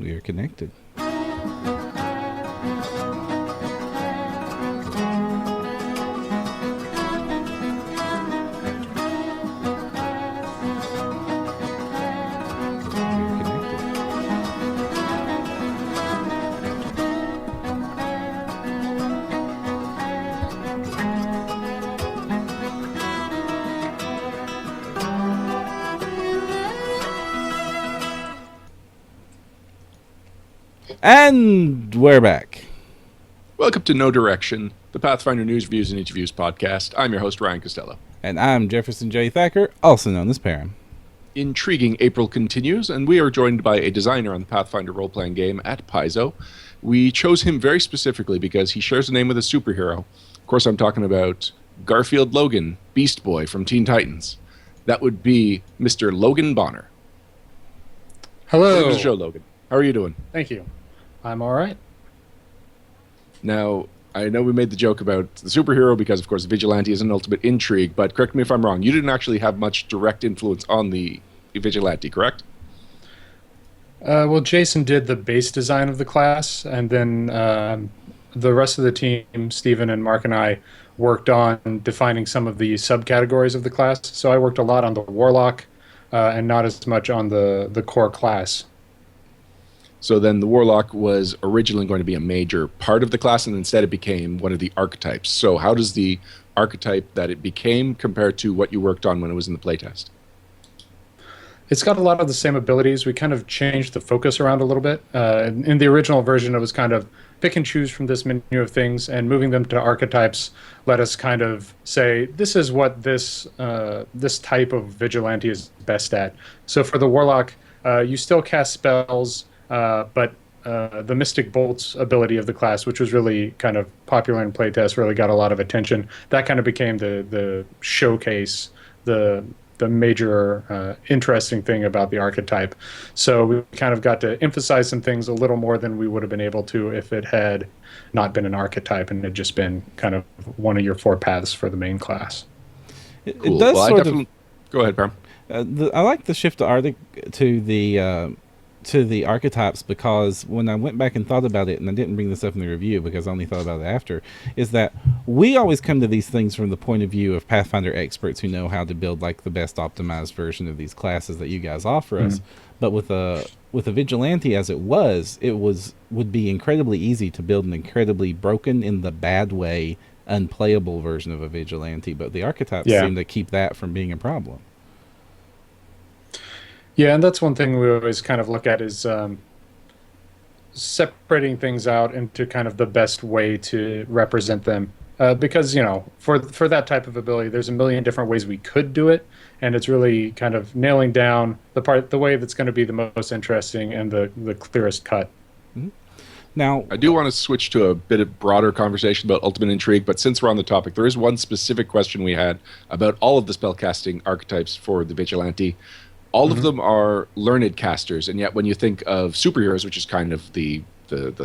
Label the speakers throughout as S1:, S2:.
S1: We are connected. And we're back.
S2: Welcome to No Direction, the Pathfinder News, Reviews, and Interviews podcast. I'm your host, Ryan Costello.
S1: And I'm Jefferson J. Thacker, also known as Parham.
S2: Intriguing April continues, and we are joined by a designer on the Pathfinder role-playing game at Paizo. We chose him very specifically because he shares a name with a superhero. Of course, I'm talking about Garfield Logan, Beast Boy from Teen Titans. That would be Mr. Logan Bonner.
S3: Hello.
S2: Welcome to the show, Logan. How are you doing?
S3: Thank you. I'm all right.
S2: Now, I know we made the joke about the superhero because, of course, Vigilante is an ultimate intrigue, but correct me if I'm wrong, you didn't actually have much direct influence on the Vigilante, correct?
S3: Well, Jason did the base design of the class, and then the rest of the team, Stephen and Mark and I, worked on defining some of the subcategories of the class. So I worked a lot on the Warlock and not as much on the core class.
S2: So then the Warlock was originally going to be a major part of the class, and instead it became one of the archetypes. So how does the archetype that it became compare to what you worked on when it was in the playtest?
S3: It's got a lot of the same abilities. We kind of changed the focus around a little bit. In the original version, it was kind of pick and choose from this menu of things, and moving them to archetypes let us kind of say, this is what this type of vigilante is best at. So for the Warlock, you still cast spells, but the Mystic Bolts ability of the class, which was really kind of popular in playtest, really got a lot of attention. That kind of became the showcase, the major interesting thing about the archetype. So we kind of got to emphasize some things a little more than we would have been able to if it had not been an archetype and had just been kind of one of your four paths for the main class.
S2: Cool.
S1: It does
S2: well,
S1: sort of.
S2: Go ahead, Parham.
S1: I like the shift to the archetypes, because when I went back and thought about it, and I didn't bring this up in the review because I only thought about it after, is that we always come to these things from the point of view of Pathfinder experts who know how to build like the best optimized version of these classes that you guys offer us. But with a Vigilante as it would be incredibly easy to build an incredibly broken, in the bad way, unplayable version of a Vigilante. But the archetypes seem to keep that from being a problem.
S3: Yeah, and that's one thing we always kind of look at is separating things out into kind of the best way to represent them. Because, for that type of ability, there's a million different ways we could do it, and it's really kind of nailing down the way that's going to be the most interesting and the clearest cut.
S1: Mm-hmm. Now,
S2: I do want to switch to a bit of broader conversation about Ultimate Intrigue, but since we're on the topic, there is one specific question we had about all of the spellcasting archetypes for the Vigilante. All of them are learned casters, and yet when you think of superheroes, which is kind of the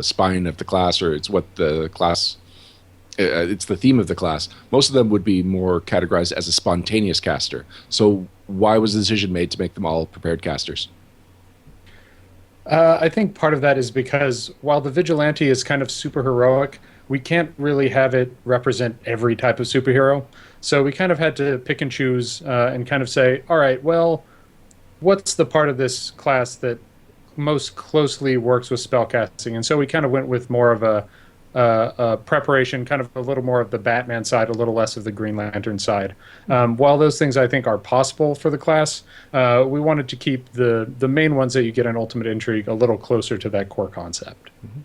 S2: spine of the class, or it's what the class, it's the theme of the class, most of them would be more categorized as a spontaneous caster. So why was the decision made to make them all prepared casters?
S3: I think part of that is because while the Vigilante is kind of super heroic, we can't really have it represent every type of superhero. So we kind of had to pick and choose and kind of say, all right, well, what's the part of this class that most closely works with spellcasting? And so we kind of went with more of a preparation, kind of a little more of the Batman side, a little less of the Green Lantern side. While those things I think are possible for the class, we wanted to keep the main ones that you get in Ultimate Intrigue a little closer to that core concept.
S1: Mm-hmm.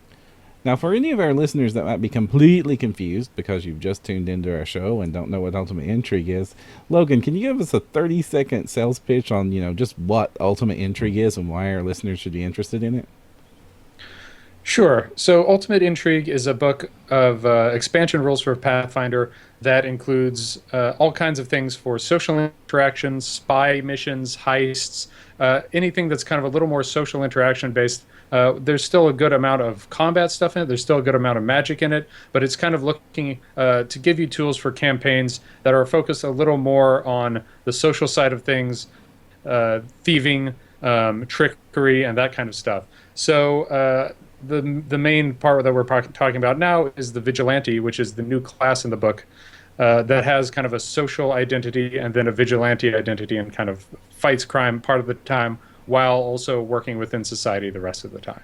S1: Now, for any of our listeners that might be completely confused because you've just tuned into our show and don't know what Ultimate Intrigue is, Logan, can you give us a 30-second sales pitch on, just what Ultimate Intrigue is and why our listeners should be interested in it?
S3: Sure. So Ultimate Intrigue is a book of expansion rules for Pathfinder that includes all kinds of things for social interactions, spy missions, heists, anything that's kind of a little more social interaction based. There's still a good amount of combat stuff in it. There's still a good amount of magic in it, but it's kind of looking to give you tools for campaigns that are focused a little more on the social side of things, thieving, trickery, and that kind of stuff. So the main part that we're talking about now is the vigilante, which is the new class in the book that has kind of a social identity and then a vigilante identity, and kind of fights crime part of the time while also working within society the rest of the time.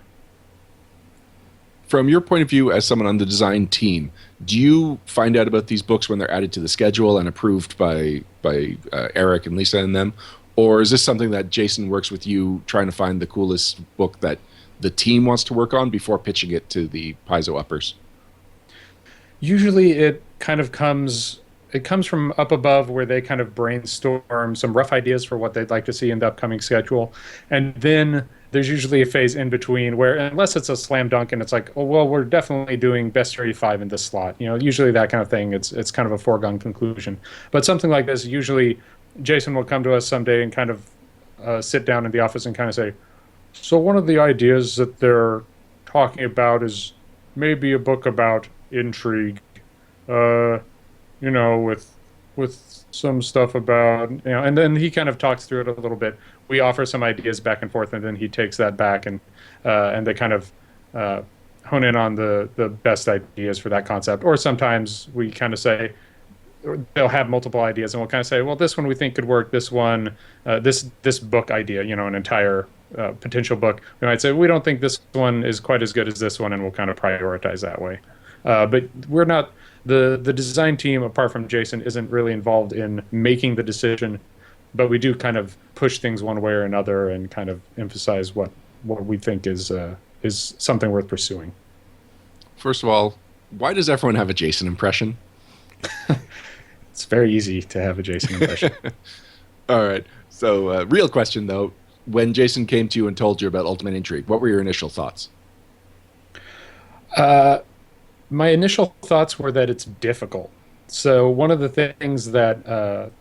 S2: From your point of view as someone on the design team, do you find out about these books when they're added to the schedule and approved by Eric and Lisa and them? Or is this something that Jason works with you trying to find the coolest book that the team wants to work on before pitching it to the Paizo uppers?
S3: Usually it comes from up above, where they kind of brainstorm some rough ideas for what they'd like to see in the upcoming schedule. And then there's usually a phase in between where, unless it's a slam dunk and it's like, oh, well, we're definitely doing best 35 in this slot. Usually that kind of thing, it's kind of a foregone conclusion. But something like this, usually Jason will come to us someday and kind of sit down in the office and kind of say, so one of the ideas that they're talking about is maybe a book about intrigue, with some stuff about, and then he kind of talks through it a little bit. We offer some ideas back and forth, and then he takes that back, and they kind of hone in on the best ideas for that concept. Or sometimes we kind of say, they'll have multiple ideas, and we'll kind of say, well, this one we think could work. This one, this book idea, an entire potential book, we might say, we don't think this one is quite as good as this one, and we'll kind of prioritize that way. But we're not, the design team, apart from Jason, isn't really involved in making the decision, but we do kind of push things one way or another and kind of emphasize what we think is something worth pursuing.
S2: First of all, why does everyone have a Jason impression?
S3: It's very easy to have a Jason impression.
S2: All right. So, real question, though. When Jason came to you and told you about Ultimate Intrigue, what were your initial thoughts?
S3: My initial thoughts were that it's difficult. So one of the things that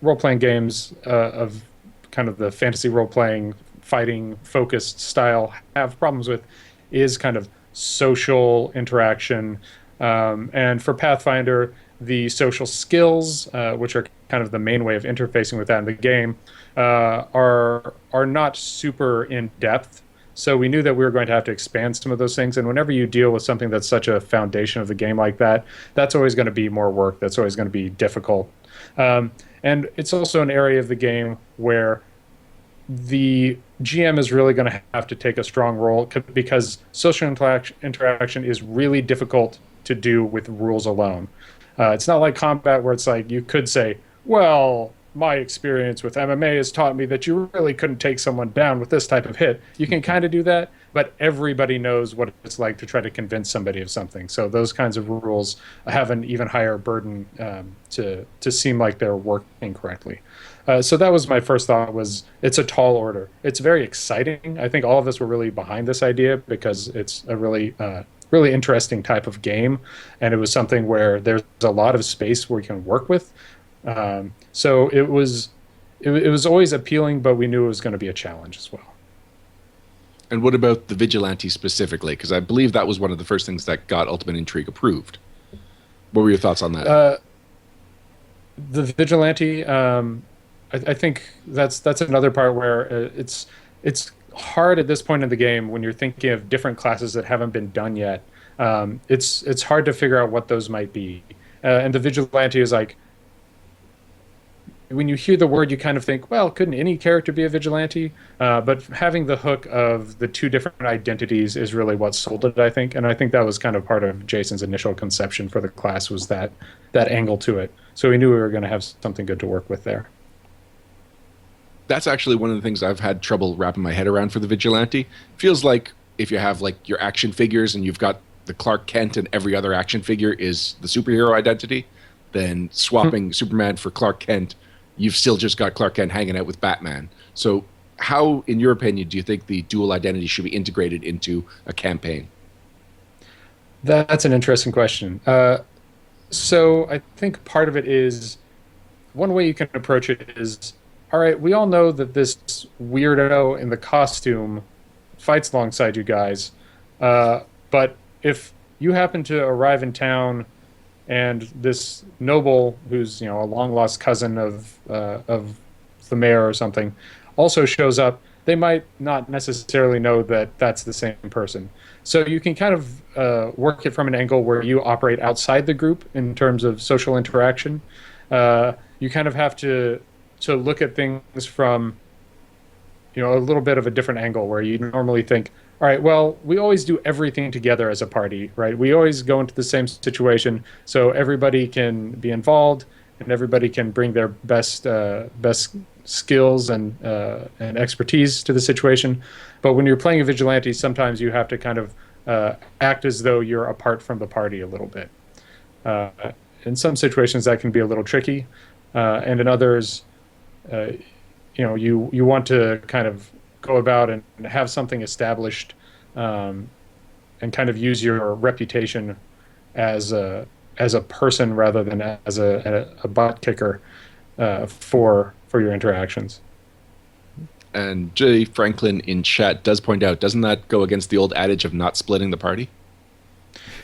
S3: role-playing games of kind of the fantasy role-playing, fighting focused style have problems with is kind of social interaction. And for Pathfinder, the social skills, which are kind of the main way of interfacing with that in the game, are not super in depth. So we knew that we were going to have to expand some of those things. And whenever you deal with something that's such a foundation of the game like that, that's always going to be more work. That's always going to be difficult. And it's also an area of the game where the GM is really going to have to take a strong role, because social interaction is really difficult to do with rules alone. It's not like combat, where it's like you could say, well, my experience with MMA has taught me that you really couldn't take someone down with this type of hit. You can kind of do that, but everybody knows what it's like to try to convince somebody of something. So those kinds of rules have an even higher burden to seem like they're working correctly. So that was my first thought, was it's a tall order. It's very exciting. I think all of us were really behind this idea because it's a really interesting type of game, and it was something where there's a lot of space where you can work with. So it was always appealing, but we knew it was going to be a challenge as well.
S2: And what about the Vigilante specifically? Because I believe that was one of the first things that got Ultimate Intrigue approved. What were your thoughts on that?
S3: The Vigilante, I think that's another part where it's hard at this point in the game when you're thinking of different classes that haven't been done yet. It's hard to figure out what those might be. And the Vigilante is like, when you hear the word, you kind of think, well, couldn't any character be a vigilante? But having the hook of the two different identities is really what sold it, I think. And I think that was kind of part of Jason's initial conception for the class, was that angle to it. So we knew we were going to have something good to work with there.
S2: That's actually one of the things I've had trouble wrapping my head around for the Vigilante. Feels like if you have like your action figures and you've got the Clark Kent and every other action figure is the superhero identity, then swapping Superman for Clark Kent, you've still just got Clark Kent hanging out with Batman. So how, in your opinion, do you think the dual identity should be integrated into a campaign?
S3: That's an interesting question. So I think part of it is, one way you can approach it is, all right, we all know that this weirdo in the costume fights alongside you guys, but if you happen to arrive in town and this noble, who's a long lost cousin of the mayor or something, also shows up, they might not necessarily know that that's the same person. So you can kind of work it from an angle where you operate outside the group in terms of social interaction. You kind of have to look at things from a little bit of a different angle where you normally think, all right, well, we always do everything together as a party, right? We always go into the same situation, so everybody can be involved and everybody can bring their best skills and expertise to the situation. But when you're playing a vigilante, sometimes you have to kind of act as though you're apart from the party a little bit. Uh, in some situations, that can be a little tricky, and in others, uh, you want to kind of go about and have something established, um, and kind of use your reputation as a person rather than as a butt kicker for your interactions.
S2: And Jay Franklin in chat does point out, doesn't that go against the old adage of not splitting the party?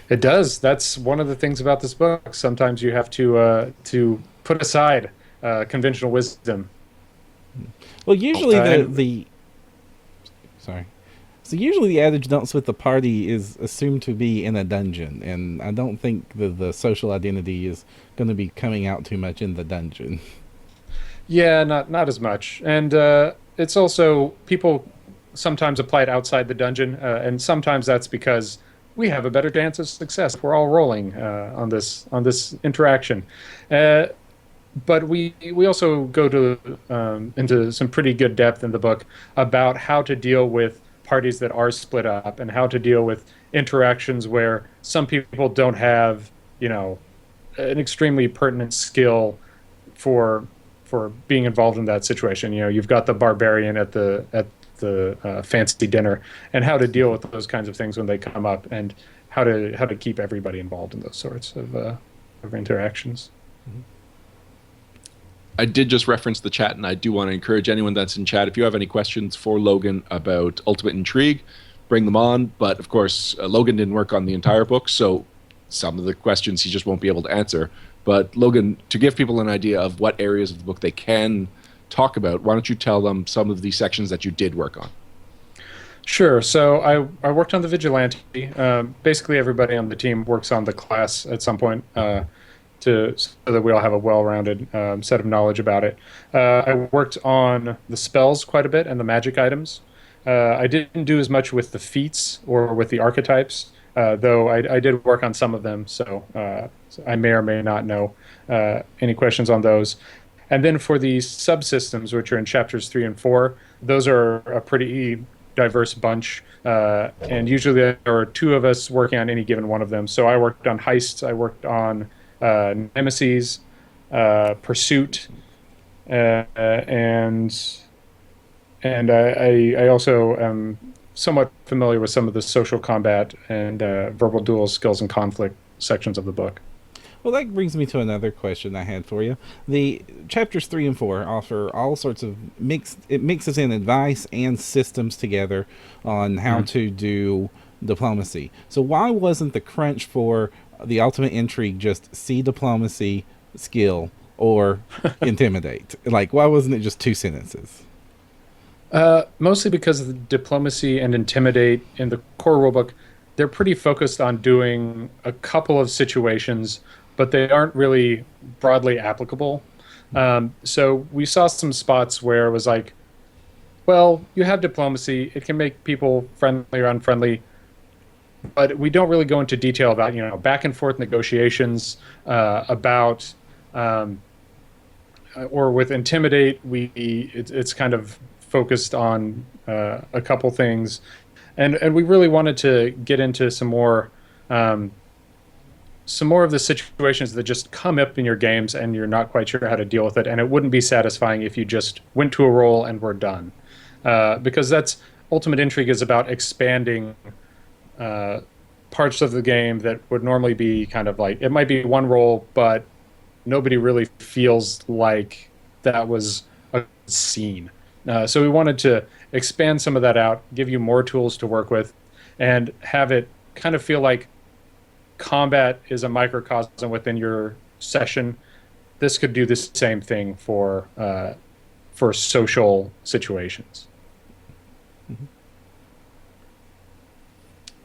S3: It does. That's one of the things about this book. Sometimes you have to put aside conventional wisdom.
S1: Well, usually
S3: And
S1: the sorry. So usually the adage "don't split the party" is assumed to be in a dungeon, and I don't think the social identity is going to be coming out too much in the dungeon.
S3: yeah, not as much. And it's also people sometimes apply it outside the dungeon, and sometimes that's because we have a better chance of success. We're all rolling on this interaction. Uh, but we also go to into some pretty good depth in the book about how to deal with parties that are split up and how to deal with interactions where some people don't have an extremely pertinent skill for being involved in that situation. You've got the barbarian at the fancy dinner, and how to deal with those kinds of things when they come up, and how to keep everybody involved in those sorts of interactions.
S2: I did just reference the chat, and I do want to encourage anyone that's in chat, if you have any questions for Logan about Ultimate Intrigue, bring them on. But of course, Logan didn't work on the entire book, so some of the questions he just won't be able to answer. But Logan, to give people an idea of what areas of the book they can talk about, why don't you tell them some of the sections that you did work on?
S3: Sure. So I worked on the vigilante. Basically, everybody on the team works on the class at some point, so that we all have a well-rounded set of knowledge about it. I worked on the spells quite a bit and the magic items. I didn't do as much with the feats or with the archetypes, though I did work on some of them. So I may or may not know any questions on those. And then for the subsystems, which are in chapters 3 and 4, those are a pretty diverse bunch. And usually there are two of us working on any given one of them. So I worked on heists, I worked on nemesis, pursuit, and I also am somewhat familiar with some of the social combat and verbal duel skills and conflict sections of the book.
S1: Well, that brings me to another question I had for you. The chapters 3 and 4 offer all sorts of it mixes in advice and systems together on how to do diplomacy. So why wasn't the crunch for the ultimate intrigue just see diplomacy, skill, or intimidate? Like, why wasn't it just two sentences?
S3: Mostly because of the diplomacy and intimidate in the core rulebook, they're pretty focused on doing a couple of situations, but they aren't really broadly applicable. So we saw some spots where it was like, well, you have diplomacy, it can make people friendly or unfriendly, but we don't really go into detail about back and forth negotiations about or with intimidate it's kind of focused on a couple things, and we really wanted to get into some more of the situations that just come up in your games and you're not quite sure how to deal with it, and it wouldn't be satisfying if you just went to a roll and were done, because that's Ultimate Intrigue is about expanding parts of the game that would normally be kind of like, it might be one roll, but nobody really feels like that was a scene. So we wanted to expand some of that out, give you more tools to work with, and have it kind of feel like combat is a microcosm within your session. This could do the same thing for social situations.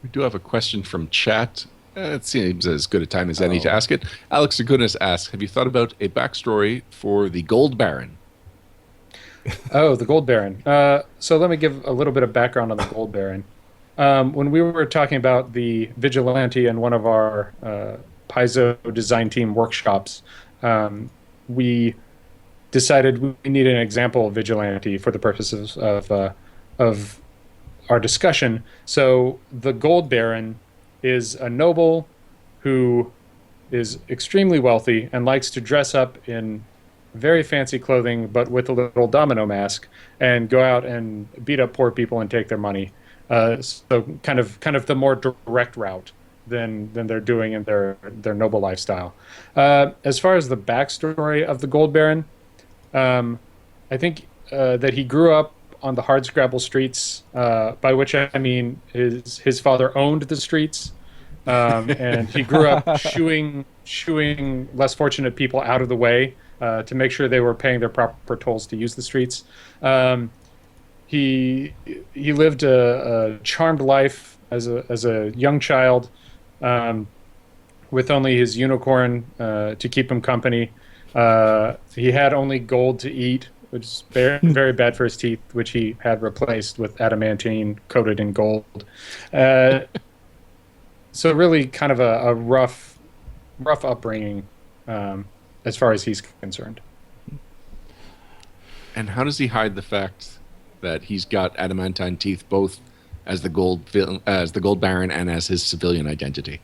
S2: We do have a question from chat. It seems as good a time as any to
S1: Oh.
S2: ask it. Alex Agunas asks, have you thought about a backstory for the Gold Baron?
S3: Oh, the Gold Baron. So let me give a little bit of background on the Gold Baron. When we were talking about the Vigilante in one of our Paizo design team workshops, we decided we needed an example of Vigilante for the purposes of our discussion. So the Gold Baron is a noble who is extremely wealthy and likes to dress up in very fancy clothing, but with a little domino mask, and go out and beat up poor people and take their money. So kind of the more direct route than they're doing in their noble lifestyle. As far as the backstory of the Gold Baron, I think that he grew up on the hardscrabble streets, by which I mean his father owned the streets, and he grew up shooing less fortunate people out of the way to make sure they were paying their proper tolls to use the streets. He lived a charmed life as a young child, with only his unicorn to keep him company. He had only gold to eat, which is very, very bad for his teeth, which he had replaced with adamantine coated in gold. So really kind of a rough upbringing, as far as he's concerned.
S2: And how does he hide the fact that he's got adamantine teeth both as the Gold Baron and as his civilian identity?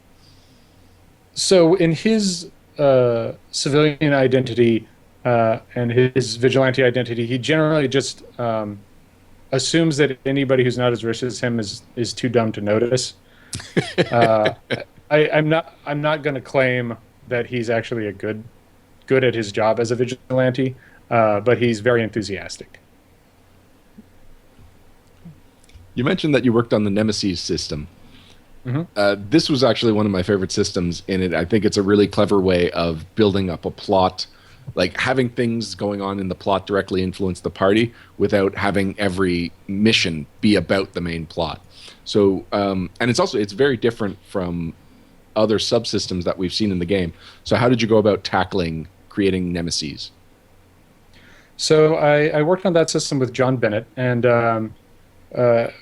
S3: So in his civilian identity and his vigilante identity, he generally just assumes that anybody who's not as rich as him is too dumb to notice. I'm not going to claim that he's actually good at his job as a vigilante, but he's very enthusiastic.
S2: You mentioned that you worked on the Nemesis system.
S3: Mm-hmm.
S2: This was actually one of my favorite systems in it. I think it's a really clever way of building up a plot, like having things going on in the plot directly influence the party without having every mission be about the main plot. So, and it's very different from other subsystems that we've seen in the game. So how did you go about tackling creating Nemesis?
S3: So I worked on that system with John Bennett, and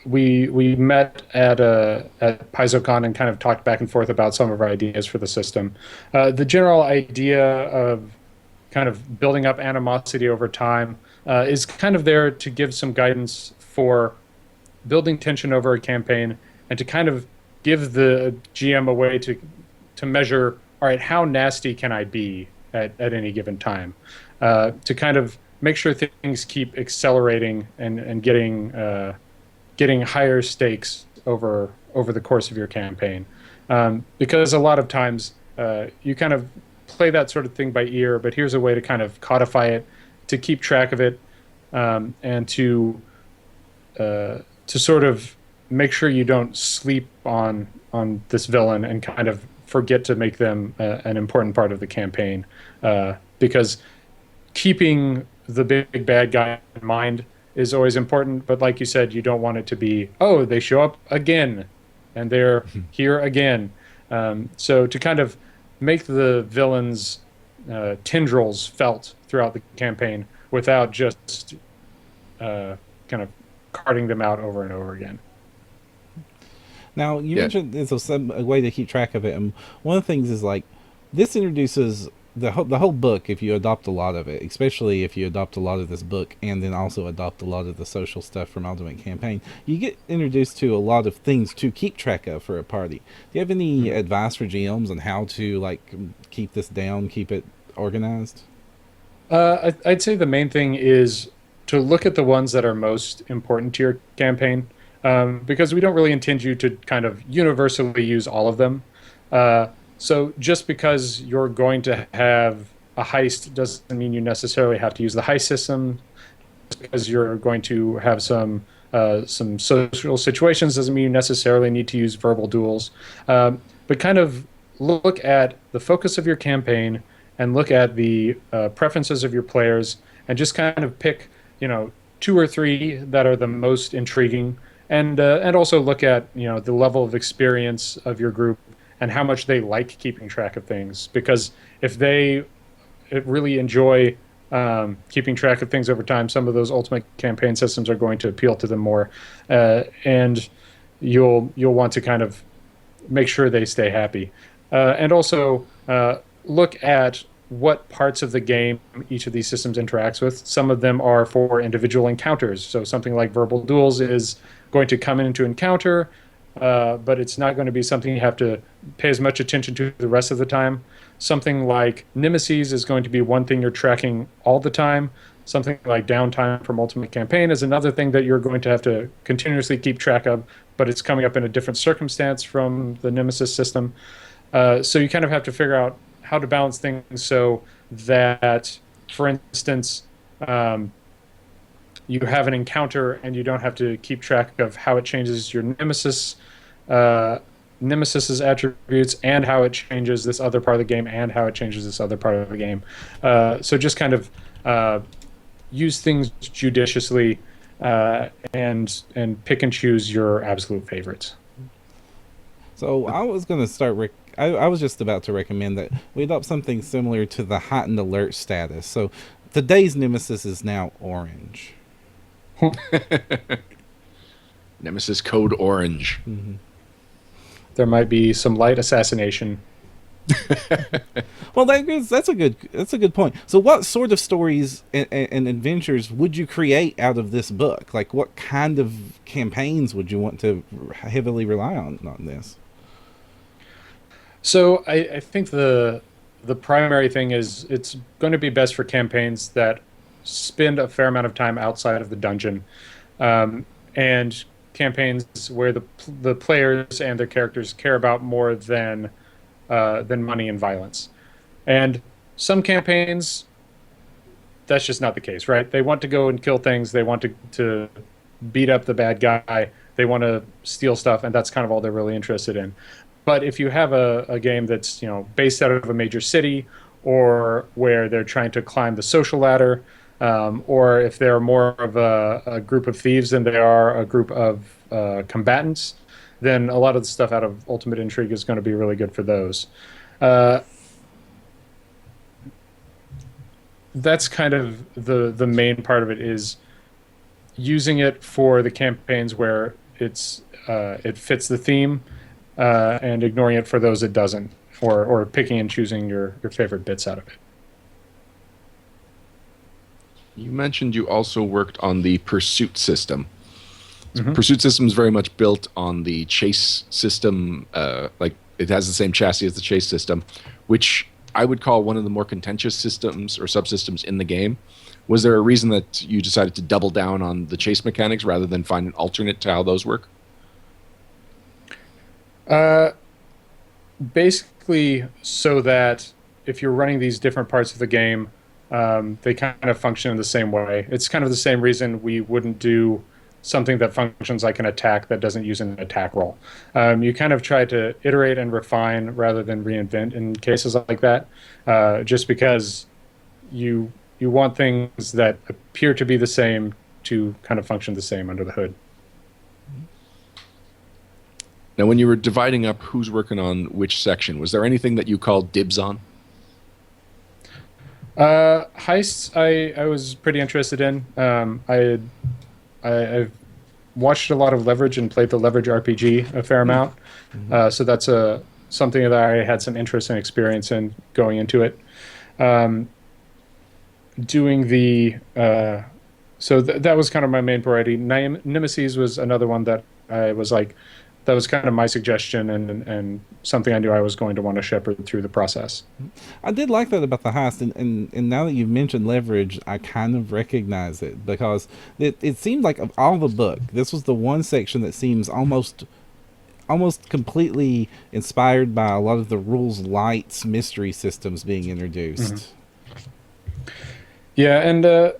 S3: we met at PaizoCon and kind of talked back and forth about some of our ideas for the system. The general idea of kind of building up animosity over time is kind of there to give some guidance for building tension over a campaign and to kind of give the GM a way to measure, all right, how nasty can I be at any given time, to kind of make sure things keep accelerating and getting higher stakes over the course of your campaign, because a lot of times you kind of play that sort of thing by ear, but here's a way to kind of codify it, to keep track of it, and to sort of make sure you don't sleep on this villain and kind of forget to make them an important part of the campaign, because keeping the big bad guy in mind is always important, but like you said, you don't want it to be, oh, they show up again and they're here again. So to kind of make the villains tendrils felt throughout the campaign without just kind of carting them out over and over again.
S1: Now, you mentioned there's a way to keep track of it, and one of the things is like this introduces the whole book. If you adopt a lot of it, especially if you adopt a lot of this book, and then also adopt a lot of the social stuff from Ultimate Campaign, you get introduced to a lot of things to keep track of for a party. Do you have any advice for GMs on how to like keep this down, keep it organized?
S3: I'd say the main thing is to look at the ones that are most important to your campaign, because we don't really intend you to kind of universally use all of them. So just because you're going to have a heist doesn't mean you necessarily have to use the heist system. Just because you're going to have some social situations doesn't mean you necessarily need to use verbal duels. But kind of look at the focus of your campaign and look at the preferences of your players and just kind of pick, 2 or 3 that are the most intriguing, and also look at the level of experience of your group and how much they like keeping track of things. Because if they really enjoy keeping track of things over time, some of those ultimate campaign systems are going to appeal to them more, and you'll want to kind of make sure they stay happy, and also look at what parts of the game each of these systems interacts with. Some of them are for individual encounters, so something like verbal duels is going to come into encounter, but it's not going to be something you have to pay as much attention to the rest of the time. Something like Nemesis is going to be one thing you're tracking all the time. Something like downtime from Ultimate Campaign is another thing that you're going to have to continuously keep track of, but it's coming up in a different circumstance from the Nemesis system. So you kind of have to figure out how to balance things so that, for instance, you have an encounter and you don't have to keep track of how it changes your Nemesis's attributes and how it changes this other part of the game and how it changes this other part of the game. So just kind of use things judiciously, and pick and choose your absolute favorites.
S1: So I was going to start. I was just about to recommend that we adopt something similar to the heightened alert status. So today's Nemesis is now orange.
S2: Nemesis code orange.
S1: Mm-hmm.
S3: There might be some light assassination.
S1: Well, that's a good point. So, what sort of stories and adventures would you create out of this book? Like, what kind of campaigns would you want to heavily rely on this?
S3: So, I think the primary thing is it's going to be best for campaigns that spend a fair amount of time outside of the dungeon, and campaigns where the players and their characters care about more than money and violence. And some campaigns, that's just not the case, right? They want to go and kill things. They want to beat up the bad guy. They want to steal stuff, and that's kind of all they're really interested in. But if you have a game that's based out of a major city, or where they're trying to climb the social ladder, or if they're more of a group of thieves than they are a group of combatants, then a lot of the stuff out of Ultimate Intrigue is going to be really good for those. That's kind of the main part of it, is using it for the campaigns where it fits the theme, and ignoring it for those it doesn't, or picking and choosing your favorite bits out of it.
S2: You mentioned you also worked on the pursuit system.
S3: Mm-hmm.
S2: Pursuit system is very much built on the chase system. Like, it has the same chassis as the chase system, which I would call one of the more contentious systems or subsystems in the game. Was there a reason that you decided to double down on the chase mechanics rather than find an alternate to how those work?
S3: Basically, so that if you're running these different parts of the game, they kind of function in the same way. It's kind of the same reason we wouldn't do something that functions like an attack that doesn't use an attack roll. You kind of try to iterate and refine rather than reinvent in cases like that, just because you want things that appear to be the same to kind of function the same under the hood.
S2: Now, when you were dividing up who's working on which section, was there anything that you called dibs on?
S3: Heists, I was pretty interested in. I've watched a lot of Leverage and played the Leverage RPG a fair amount. Mm-hmm. So that's something that I had some interest and experience in going into it. Doing that was kind of my main priority. Nemesis was another one that I was like, that was kind of my suggestion, and something I knew I was going to want to shepherd through the process.
S1: I did like that about the heist, and now that you've mentioned Leverage, I kind of recognize it, because it seemed like, of all the book, this was the one section that seems almost completely inspired by a lot of the Rules Light's mystery systems being introduced.
S3: Mm-hmm. Yeah, and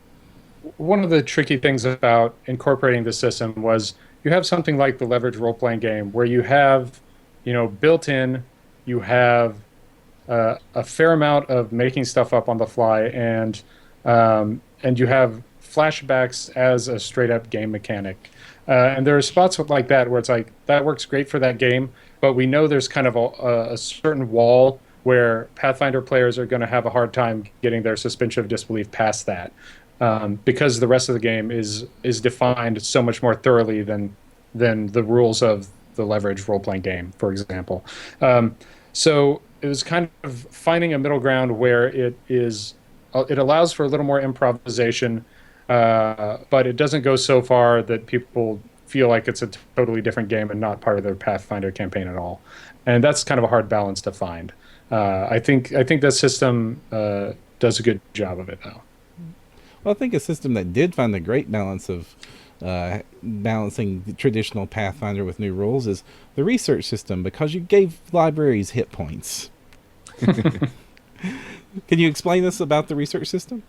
S3: one of the tricky things about incorporating the system was you have something like the Leverage role-playing game where you have, built in, you have a fair amount of making stuff up on the fly, and you have flashbacks as a straight-up game mechanic. And there are spots like that where it's like that works great for that game, but we know there's kind of a certain wall where Pathfinder players are going to have a hard time getting their suspension of disbelief past that, because the rest of the game is defined so much more thoroughly than the rules of the leverage role playing game, for example. So it was kind of finding a middle ground where it allows for a little more improvisation, but it doesn't go so far that people feel like it's a totally different game and not part of their Pathfinder campaign at all. And that's kind of a hard balance to find. I think that system does a good job of it, though.
S1: Well, I think a system that did find a great balance of balancing the traditional Pathfinder with new rules is the research system, because you gave libraries hit points. Can you explain this about the research system?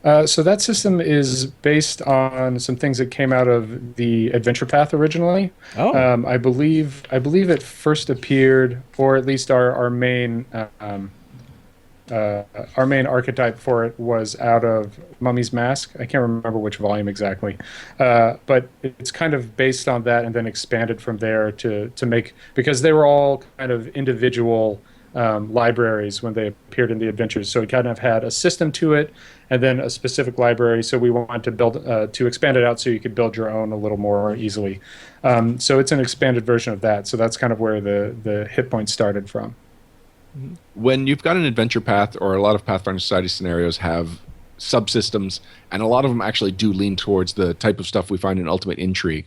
S3: So that system is based on some things that came out of the Adventure Path originally.
S1: Oh,
S3: I believe it first appeared, or at least our main archetype for it was out of Mummy's Mask. I can't remember which volume exactly, but it's kind of based on that and then expanded from there to make, because they were all kind of individual libraries when they appeared in the adventures. So it kind of had a system to it and then a specific library. So we wanted to build to expand it out so you could build your own a little more easily. So it's an expanded version of that. So that's kind of where the hit points started from.
S2: When you've got an adventure path, or a lot of Pathfinder Society scenarios have subsystems, and a lot of them actually do lean towards the type of stuff we find in Ultimate Intrigue,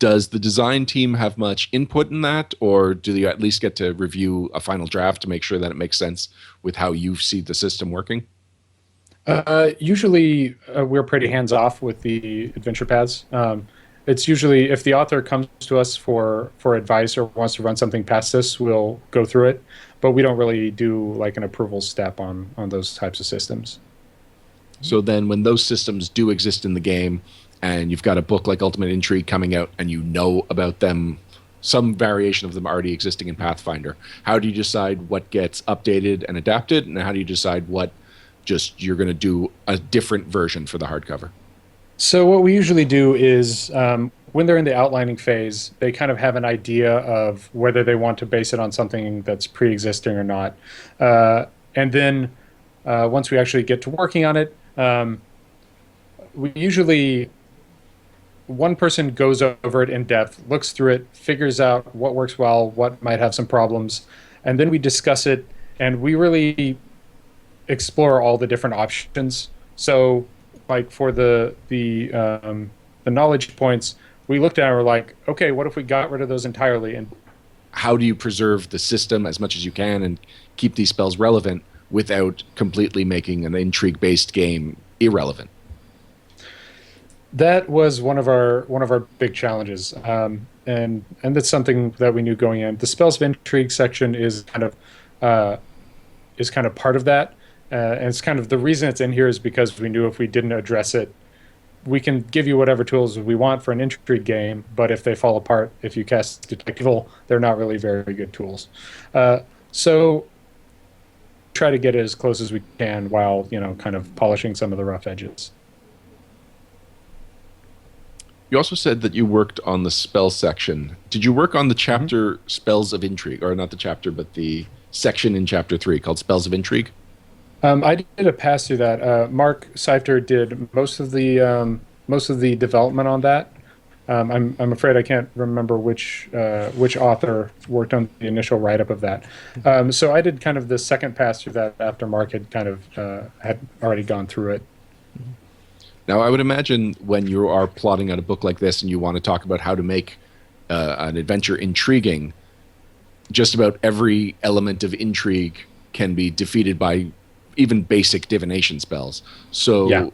S2: does the design team have much input in that, or do you at least get to review a final draft to make sure that it makes sense with how you see the system working?
S3: Usually, we're pretty hands off with the adventure paths. It's usually if the author comes to us for advice or wants to run something past us, we'll go through it, but we don't really do like an approval step on those types of systems.
S2: So then when those systems do exist in the game, and you've got a book like Ultimate Intrigue coming out and you know about them, some variation of them already existing in Pathfinder, how do you decide what gets updated and adapted, and how do you decide what just you're going to do a different version for the hardcover?
S3: So what we usually do is when they're in the outlining phase, they kind of have an idea of whether they want to base it on something that's pre-existing or not. And then once we actually get to working on it, we usually, one person goes over it in depth, looks through it, figures out what works well, what might have some problems, and then we discuss it, and we really explore all the different options. So like for the knowledge points, we looked at it and we're like, okay, what if we got rid of those entirely? And
S2: How do you preserve the system as much as you can and keep these spells relevant without completely making an intrigue-based game irrelevant?
S3: that was one of our big challenges, and that's something that we knew going in. The spells of intrigue section is kind of part of that, and it's kind of the reason it's in here is because we knew if we didn't address it, we can give you whatever tools we want for an intrigue game, but if they fall apart, if you cast Detect Evil, they're not really very good tools. So try to get it as close as we can while kind of polishing some of the rough edges.
S2: You also said that you worked on the spell section. Did you work on the chapter Spells of Intrigue, or not the chapter, but the section in Chapter 3 called Spells of Intrigue?
S3: I did a pass through that. Mark Seifter did most of the development on that. I'm afraid I can't remember which author worked on the initial write up of that. So I did kind of the second pass through that after Mark had kind of had already gone through it.
S2: Now, I would imagine when you are plotting out a book like this and you want to talk about how to make an adventure intriguing, just about every element of intrigue can be defeated by even basic divination spells. So
S3: Yeah.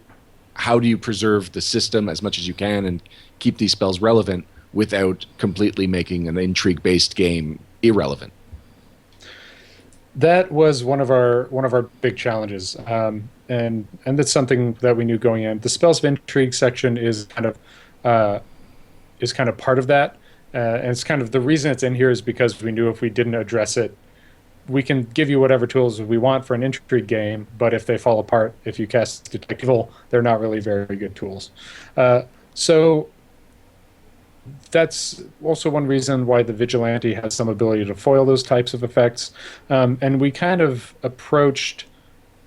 S2: how do you preserve the system as much as you can and keep these spells relevant without completely making an intrigue-based game irrelevant?
S3: That was one of our big challenges, and that's something that we knew going in. The spells of intrigue section is kind of part of that, and it's kind of the reason it's in here is because we knew if we didn't address it, we can give you whatever tools we want for an intrigue game, but if they fall apart, if you cast Detect Evil, they're not really very good tools. So that's also one reason why the vigilante has some ability to foil those types of effects. And we kind of approached,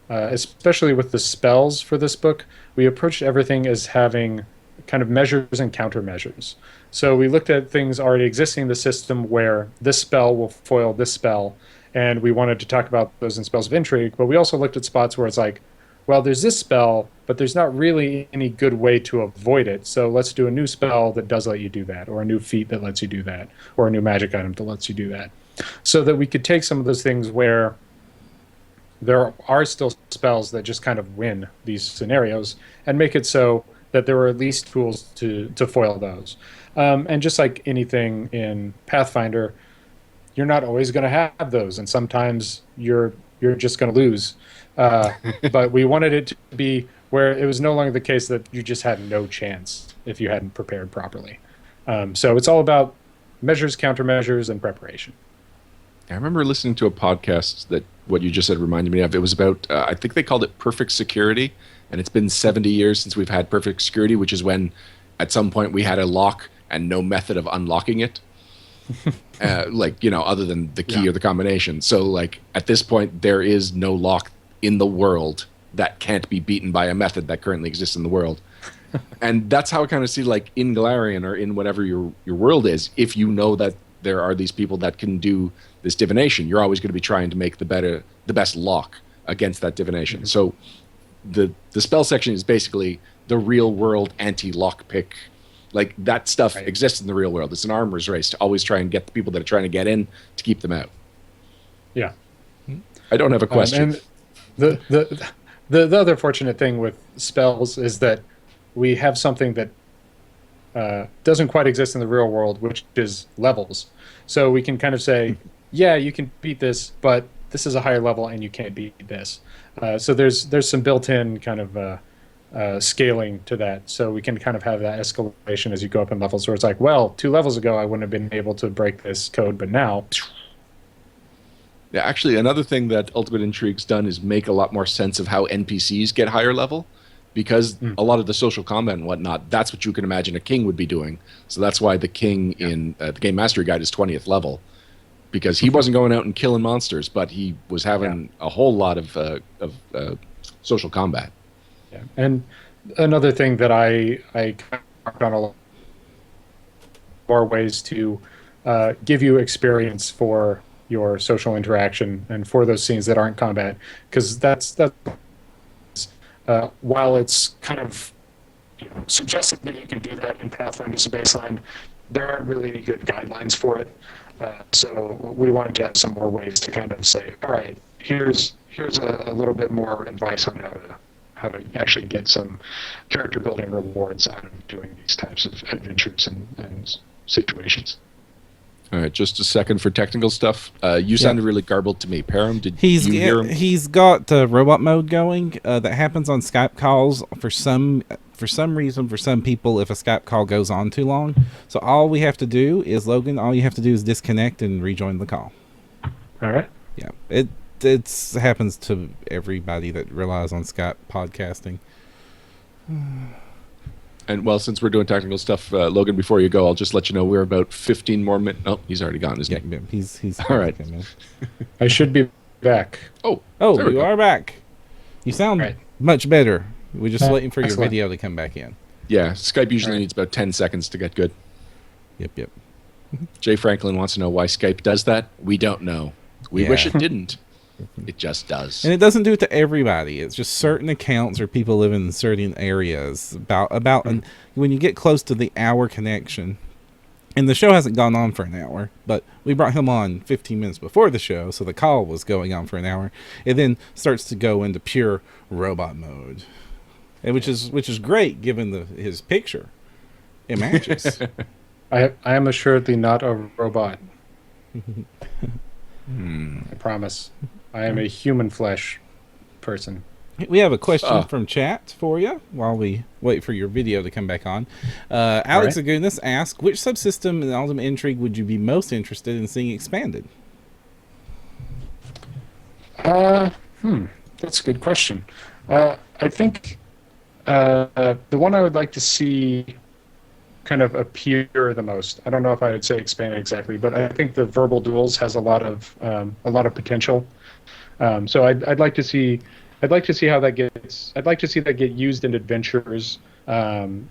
S3: especially with the spells for this book, we approached everything as having kind of measures and countermeasures. So we looked at things already existing in the system where this spell will foil this spell, and we wanted to talk about those in spells of intrigue, but we also looked at spots where it's like, well, there's this spell, but there's not really any good way to avoid it. So let's do a new spell that does let you do that, or a new feat that lets you do that, or a new magic item that lets you do that. So that we could take some of those things where there are still spells that just kind of win these scenarios and make it so that there are at least tools to foil those. And just like anything in Pathfinder, you're not always going to have those, and sometimes you're just going to lose. But we wanted it to be where it was no longer the case that you just had no chance if you hadn't prepared properly. So it's all about measures, countermeasures, and preparation.
S2: I remember listening to a podcast that what you just said reminded me of. It was about, I think they called it perfect security, and it's been 70 years since we've had perfect security, which is when at some point we had a lock and no method of unlocking it. Other than the key or the combination. So like at this point, there is no lock in the world that can't be beaten by a method that currently exists in the world. And that's how I kind of see, like, in Galarian or in whatever your world is, if you know that there are these people that can do this divination, you're always going to be trying to make the best lock against that divination. So the spell section is basically the real world anti-lock pick. Like, that stuff exists in the real world. It's an armorer's race to always try and get the people that are trying to get in to keep them out.
S3: Yeah.
S2: I don't have a question.
S3: And the other fortunate thing with spells is that we have something that doesn't quite exist in the real world, which is levels. So we can kind of say, yeah, you can beat this, but this is a higher level and you can't beat this. So there's some built-in kind of scaling to that. So we can kind of have that escalation as you go up in levels where it's like, well, 2 levels ago, I wouldn't have been able to break this code, but now...
S2: Yeah, actually, another thing that Ultimate Intrigue's done is make a lot more sense of how NPCs get higher level, because a lot of the social combat and whatnot, that's what you can imagine a king would be doing. So that's why the king in the Game Mastery Guide is 20th level, because he wasn't going out and killing monsters, but he was having a whole lot of social combat.
S3: Yeah, and another thing that I worked on a lot more ways to give you experience for your social interaction and for those scenes that aren't combat, because that's while it's kind of suggested that you can do that in Pathfinder as a baseline, there aren't really any good guidelines for it. So we wanted to have some more ways to kind of say, all right, here's a little bit more advice on how to actually get some character building rewards out of doing these types of adventures and situations.
S2: All right, just a second for technical stuff. You sounded really garbled to me. Param, did you hear him?
S1: He's got robot mode going that happens on Skype calls for some reason for some people if a Skype call goes on too long. So all we have to do is, Logan, all you have to do is disconnect and rejoin the call.
S3: All right.
S1: Yeah, it happens to everybody that relies on Skype podcasting.
S2: And, well, since we're doing technical stuff, Logan, before you go, I'll just let you know we're about 15 more minutes. Oh, he's already gone, isn't he?
S1: He's
S2: all right.
S1: Okay, man.
S3: I should be back.
S2: Oh,
S1: you are back. You sound much better. We're just waiting for your video to come back in.
S2: Yeah, Skype usually needs about 10 seconds to get good.
S1: Yep.
S2: Jay Franklin wants to know why Skype does that. We don't know. We wish it didn't. It just does.
S1: And it doesn't do it to everybody. It's just certain accounts or people live in certain areas. And when you get close to the hour connection, and the show hasn't gone on for an hour, but we brought him on 15 minutes before the show, so the call was going on for an hour. It then starts to go into pure robot mode, and which is great given his picture. It matches.
S3: I am assuredly not a robot. I promise. I am a human flesh person.
S1: We have a question from chat for you while we wait for your video to come back on. Alex Agunas asks, which subsystem in Ultimate Intrigue would you be most interested in seeing expanded?
S3: That's a good question. I think the one I would like to see kind of appear the most. I don't know if I would say expand exactly, but I think the verbal duels has a lot of potential. So I'd like to see how that gets. I'd like to see that get used in adventures, and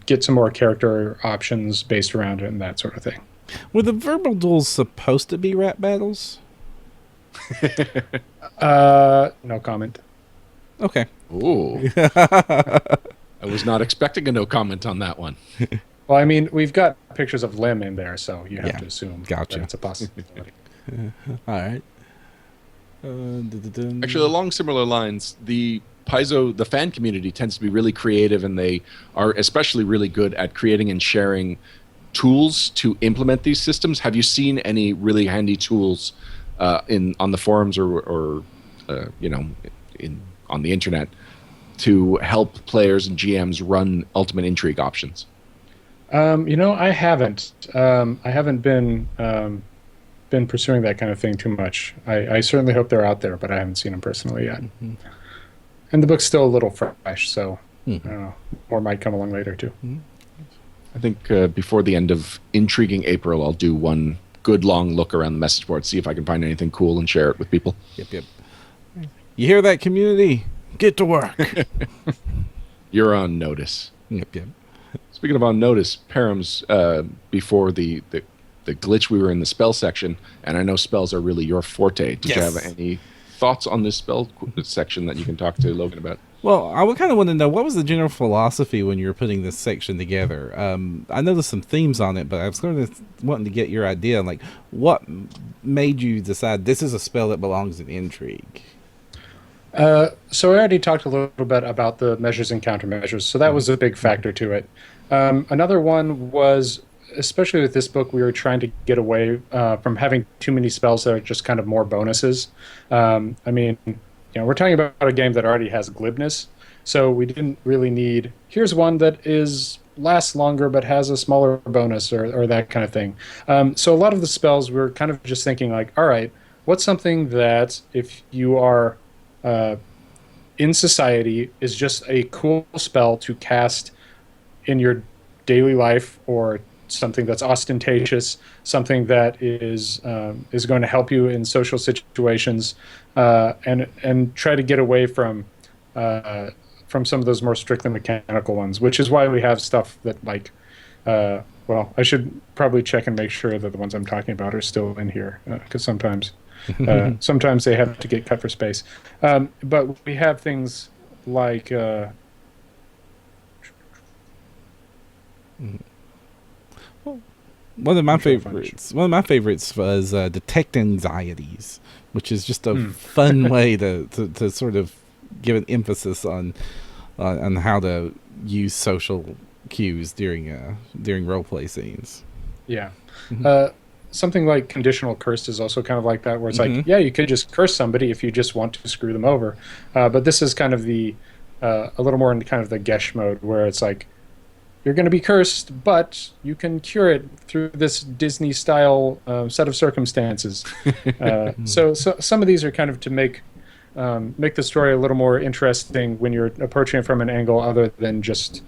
S3: get some more character options based around it and that sort of thing.
S1: Were the verbal duels supposed to be rap battles?
S3: No comment.
S1: Okay.
S2: Ooh. I was not expecting a no comment on that one.
S3: Well, I mean, we've got pictures of Lim in there, so you have
S1: Yeah,
S3: to assume
S1: gotcha.
S3: that it's a possibility.
S1: All right.
S2: Actually, along similar lines, the fan community tends to be really creative, and they are especially really good at creating and sharing tools to implement these systems. Have you seen any really handy tools on the forums or on the internet to help players and GMs run Ultimate Intrigue options?
S3: I haven't. I haven't been pursuing that kind of thing too much. I certainly hope they're out there, but I haven't seen them personally yet.
S1: Mm-hmm.
S3: And the book's still a little fresh, so
S1: Mm-hmm.
S3: I don't know. More might come along later too.
S2: I think before the end of Intriguing April, I'll do one good long look around the message board, see if I can find anything cool and share it with people.
S1: Yep. You hear that, community? Get to work.
S2: You're on notice.
S1: Yep.
S2: Speaking of on notice, Params, before the glitch, we were in the spell section, and I know spells are really your forte. Did you have any thoughts on this spell section that you can talk to Logan about?
S1: Well, I would kind of want to know, what was the general philosophy when you were putting this section together? I know there's some themes on it, but I was wanting to get your idea. Like, what made you decide this is a spell that belongs in Intrigue?
S3: So I already talked a little bit about the measures and countermeasures, so that was a big factor to it. Another one was, especially with this book, we were trying to get away from having too many spells that are just kind of more bonuses. We're talking about a game that already has glibness, so we didn't really need, here's one that lasts longer but has a smaller bonus or that kind of thing. So a lot of the spells, we were kind of just thinking like, all right, what's something that if you are in society is just a cool spell to cast in your daily life, or something that's ostentatious, something that is going to help you in social situations, and try to get away from some of those more strictly mechanical ones, which is why we have stuff that like, I should probably check and make sure that the ones I'm talking about are still in here, because sometimes they have to get cut for space. But we have things like
S1: One of my favorites was detect anxieties, which is just a fun way to sort of give an emphasis on how to use social cues during roleplay scenes.
S3: Yeah. Something like conditional curse is also kind of like that, where it's like, yeah, you could just curse somebody if you just want to screw them over. But this is kind of a little more in kind of the Gesh mode, where it's like, you're going to be cursed, but you can cure it through this Disney-style set of circumstances. So some of these are kind of to make the story a little more interesting when you're approaching it from an angle other than just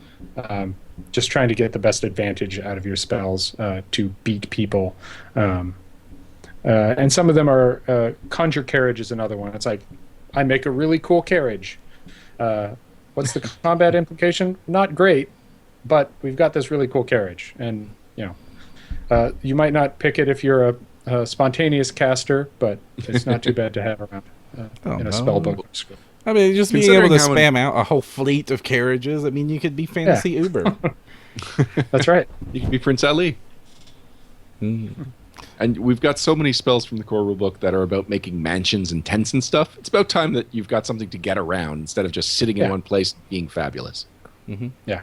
S3: trying to get the best advantage out of your spells to beat people. And some of them are conjure carriage is another one. It's like, I make a really cool carriage. What's the combat implication? Not great, but we've got this really cool carriage. And you might not pick it if you're a spontaneous caster, but it's not too bad to have around in a spell book.
S1: I mean, just being able to spam out a whole fleet of carriages. I mean, you could be Fantasy Uber.
S3: That's right.
S2: You could be Prince Ali. And we've got so many spells from the core rulebook that are about making mansions and tents and stuff. It's about time that you've got something to get around instead of just sitting in one place being fabulous.
S3: Yeah.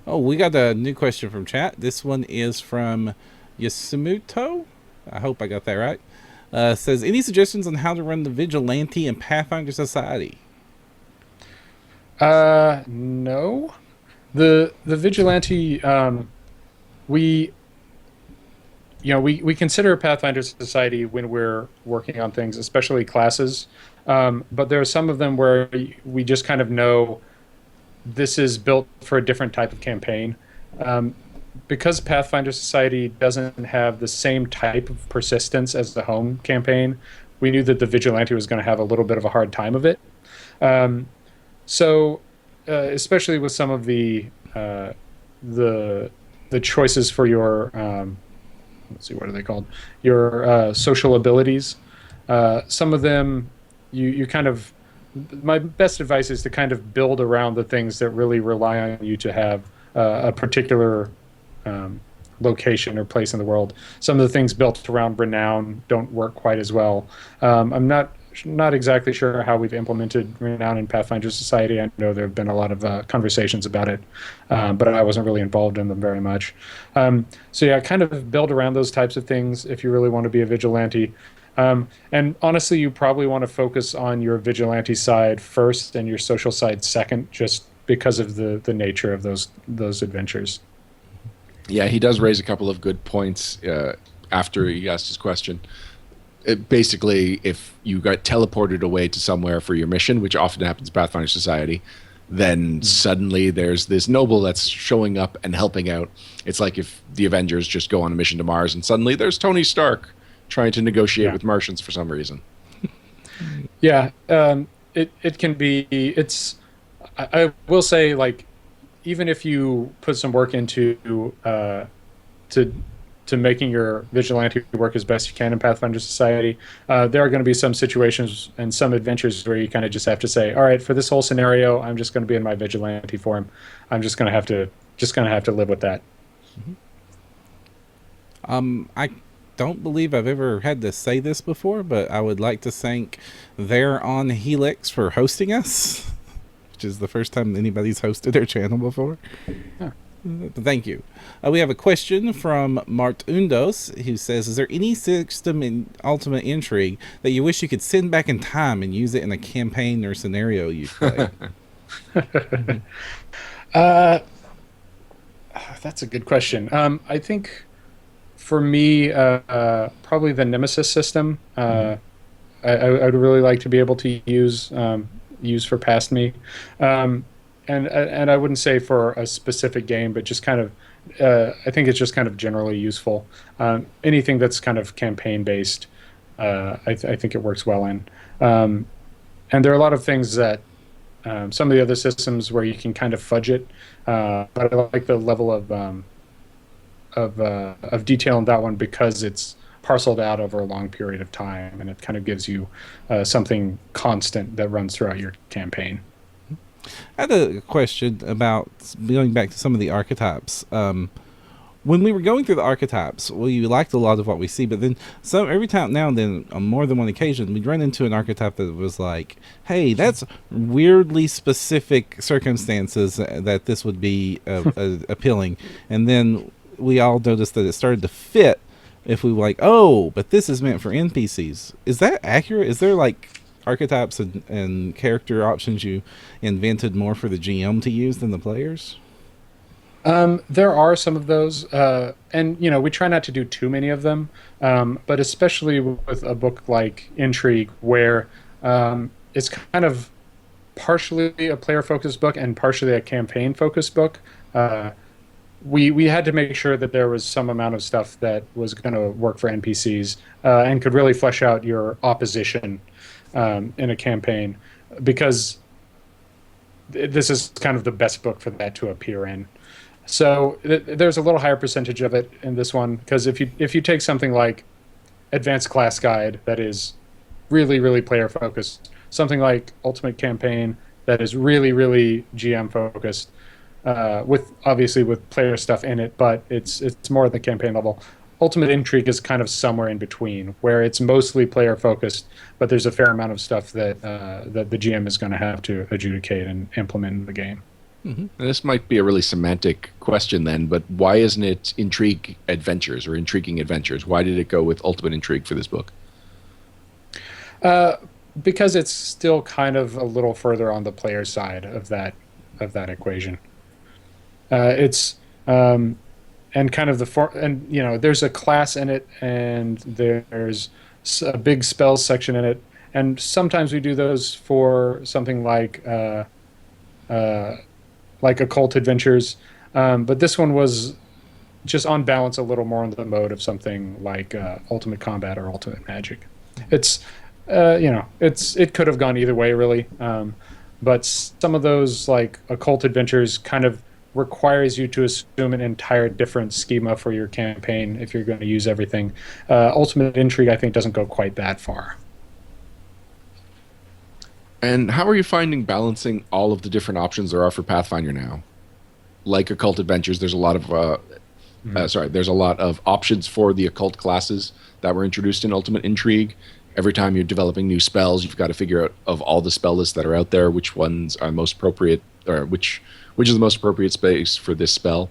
S1: Oh, we got a new question from chat. This one is from Yasumuto. I hope I got that right. Says, any suggestions on how to run the Vigilante in Pathfinder Society?
S3: No. The Vigilante, we consider Pathfinder Society when we're working on things, especially classes. But there are some of them where we just kind of know this is built for a different type of campaign. Um, because Pathfinder Society doesn't have the same type of persistence as the home campaign, we knew that the Vigilante was going to have a little bit of a hard time of it. Um, so, especially with some of the the choices for your let's see, what are they called? Your social abilities. Some of them, you kind of. My best advice is to kind of build around the things that really rely on you to have a particular um, location or place in the world. Some of the things built around renown don't work quite as well. I'm not exactly sure how we've implemented renown in Pathfinder Society. I know there have been a lot of conversations about it, but I wasn't really involved in them very much. So yeah, kind of build around those types of things if you really want to be a vigilante. And honestly, you probably want to focus on your vigilante side first and your social side second, just because of the nature of those adventures.
S2: Yeah, he does raise a couple of good points after he asked his question. Basically, if you got teleported away to somewhere for your mission, which often happens in Pathfinder Society, then suddenly there's this noble that's showing up and helping out. It's like if the Avengers just go on a mission to Mars and suddenly there's Tony Stark trying to negotiate with Martians for some reason.
S3: Yeah, it can be. I will say, like, even if you put some work into to making your vigilante work as best you can in Pathfinder Society, there are going to be some situations and some adventures where you kind of just have to say, all right, for this whole scenario, I'm just going to be in my vigilante form. I'm just going to have to live with that.
S1: I don't believe I've ever had to say this before, but I would like to thank They're on Helix for hosting us, which is the first time anybody's hosted their channel before.
S3: Huh.
S1: Thank you. We have a question from Mart Undos, who says, is there any system in Ultimate Intrigue that you wish you could send back in time and use it in a campaign or scenario you play?
S3: That's a good question. I think for me, probably the Nemesis system. I'd really like to be able to use for past me, and I wouldn't say for a specific game, but just kind of. I think it's just kind of generally useful. Anything that's kind of campaign based, I think it works well in. And there are a lot of things that some of the other systems where you can kind of fudge it, but I like the level of detail in that one because it's parceled out over a long period of time, and it kind of gives you something constant that runs throughout your campaign.
S1: I had a question about going back to some of the archetypes. When we were going through the archetypes, well, you liked a lot of what we see, but then every time now and then, on more than one occasion, we'd run into an archetype that was like, hey, that's weirdly specific circumstances that this would be appealing. And then we all noticed that it started to fit if we were like, oh, but this is meant for NPCs. Is that accurate? Is there like archetypes and character options you invented more for the GM to use than the players?
S3: There are some of those, and we try not to do too many of them, but especially with a book like Intrigue, where it's kind of partially a player-focused book and partially a campaign-focused book. We had to make sure that there was some amount of stuff that was going to work for NPCs and could really flesh out your opposition in a campaign, because this is kind of the best book for that to appear in. So there's a little higher percentage of it in this one, because if you take something like Advanced Class Guide that is really, really player focused, something like Ultimate Campaign that is really, really GM focused, with player stuff in it, but it's more at the campaign level. Ultimate Intrigue is kind of somewhere in between, where it's mostly player focused, but there's a fair amount of stuff that the GM is going to have to adjudicate and implement in the game.
S2: Mm-hmm. This might be a really semantic question then, but why isn't it Intrigue Adventures or Intriguing Adventures? Why did it go with Ultimate Intrigue for this book?
S3: Because it's still kind of a little further on the player side of that equation. It's and kind of there's a class in it, and there's a big spells section in it, and sometimes we do those for something like like Occult Adventures, but this one was just on balance a little more in the mode of something like Ultimate Combat or Ultimate Magic. It's it could have gone either way really, but some of those like Occult Adventures kind of requires you to assume an entire different schema for your campaign if you're going to use everything. Ultimate Intrigue, I think, doesn't go quite that far.
S2: And how are you finding balancing all of the different options there are for Pathfinder now? Like Occult Adventures, there's a lot of there's a lot of options for the occult classes that were introduced in Ultimate Intrigue. Every time you're developing new spells, you've got to figure out of all the spell lists that are out there, which ones are most appropriate, or which is the most appropriate space for this spell.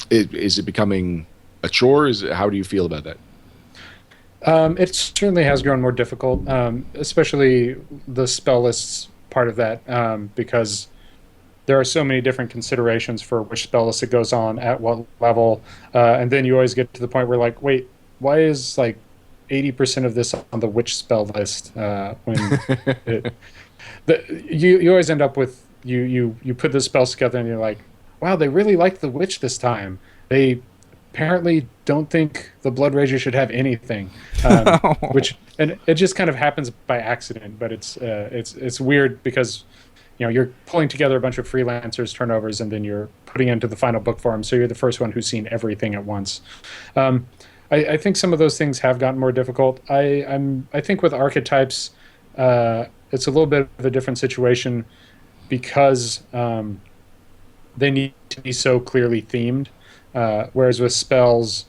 S2: Is it becoming a chore? How do you feel about that?
S3: It certainly has grown more difficult, especially the spell lists part of that, because there are so many different considerations for which spell list it goes on at what level, and then you always get to the point where like, wait, why is like 80% of this on the witch spell list? You always end up with you put the spells together and you're like, wow, they really liked the witch this time. They apparently don't think the Blood Rager should have anything, and it just kind of happens by accident. But it's weird because you're pulling together a bunch of freelancers turnovers and then you're putting it into the final book form, so you're the first one who's seen everything at once. I think some of those things have gotten more difficult. I think with archetypes, it's a little bit of a different situation because they need to be so clearly themed. Whereas with spells,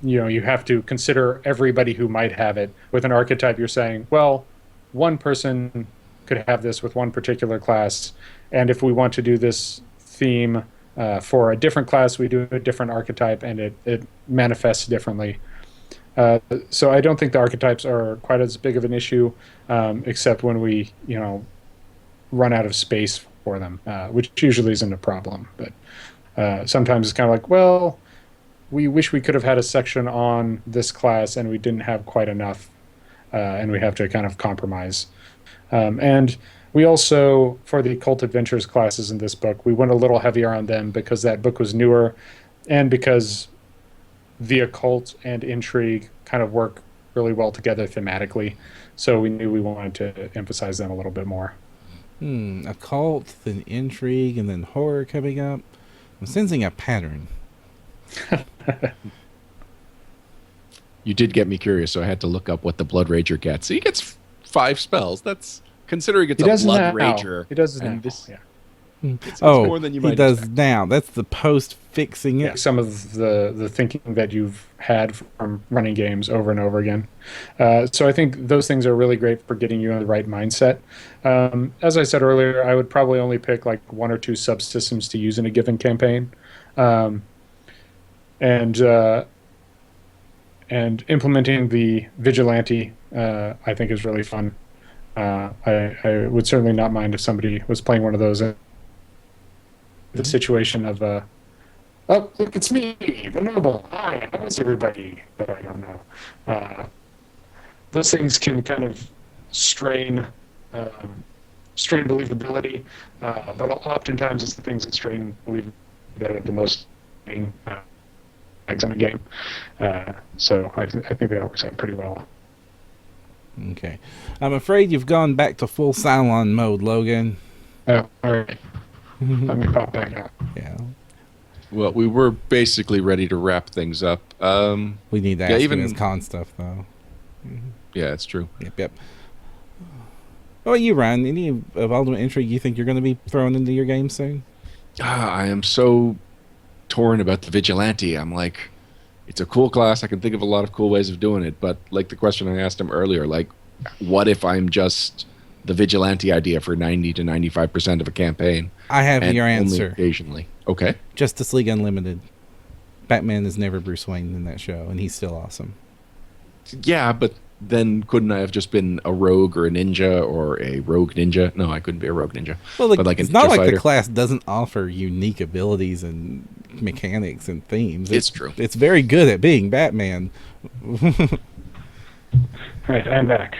S3: you have to consider everybody who might have it. With an archetype, you're saying, well, one person could have this with one particular class, and if we want to do this theme for a different class, we do a different archetype, and it manifests differently. So I don't think the archetypes are quite as big of an issue, except when we, run out of space for them, which usually isn't a problem. But sometimes it's kind of like, well, we wish we could have had a section on this class, and we didn't have quite enough, and we have to kind of compromise. And we also, for the Occult Adventures classes in this book, we went a little heavier on them because that book was newer, and because the occult and intrigue kind of work really well together thematically. So we knew we wanted to emphasize them a little bit more.
S1: Occult, then intrigue, and then horror coming up. I'm sensing a pattern.
S2: You did get me curious, so I had to look up what the Blood Rager gets. So he gets 5 spells. That's considering it's a Blood Rager.
S3: He does now.
S2: Yeah.
S1: It's more than you might expect. Now. That's the post-fixing it.
S3: Yeah, some of the thinking that you've had from running games over and over again. So I think those things are really great for getting you in the right mindset. As I said earlier, I would probably only pick like 1 or 2 subsystems to use in a given campaign. And implementing the vigilante, I think, is really fun. I would certainly not mind if somebody was playing one of those in the situation of, oh, look, it's me, the noble. Hi, how is everybody that I don't know? Those things can kind of strain believability, but oftentimes it's the things that strain believability that are the most in a game. So I think that works out pretty well.
S1: Okay. I'm afraid you've gone back to full Cylon mode, Logan.
S3: Oh, all right. Let me pop back out.
S1: Yeah.
S2: Well, we were basically ready to wrap things up.
S1: We need to ask him his con stuff, though.
S2: Yeah, it's true.
S1: Yep. What about you, Ryan? Any of Ultimate Intrigue you think you're going to be throwing into your game soon?
S2: I am so torn about the Vigilante. I'm like, it's a cool class. I can think of a lot of cool ways of doing it. But like the question I asked him earlier, like, what if I'm just the Vigilante idea for 90 to 95% of a campaign?
S1: I have your answer.
S2: Only occasionally. Okay.
S1: Justice League Unlimited. Batman is never Bruce Wayne in that show, and he's still awesome.
S2: Yeah, but then couldn't I have just been a rogue or a ninja or a rogue ninja? No, I couldn't be a rogue ninja.
S1: Well, like,
S2: but like
S1: it's not like the class doesn't offer unique abilities and mechanics and themes.
S2: It's true.
S1: It's very good at being Batman.
S3: Right, I'm back.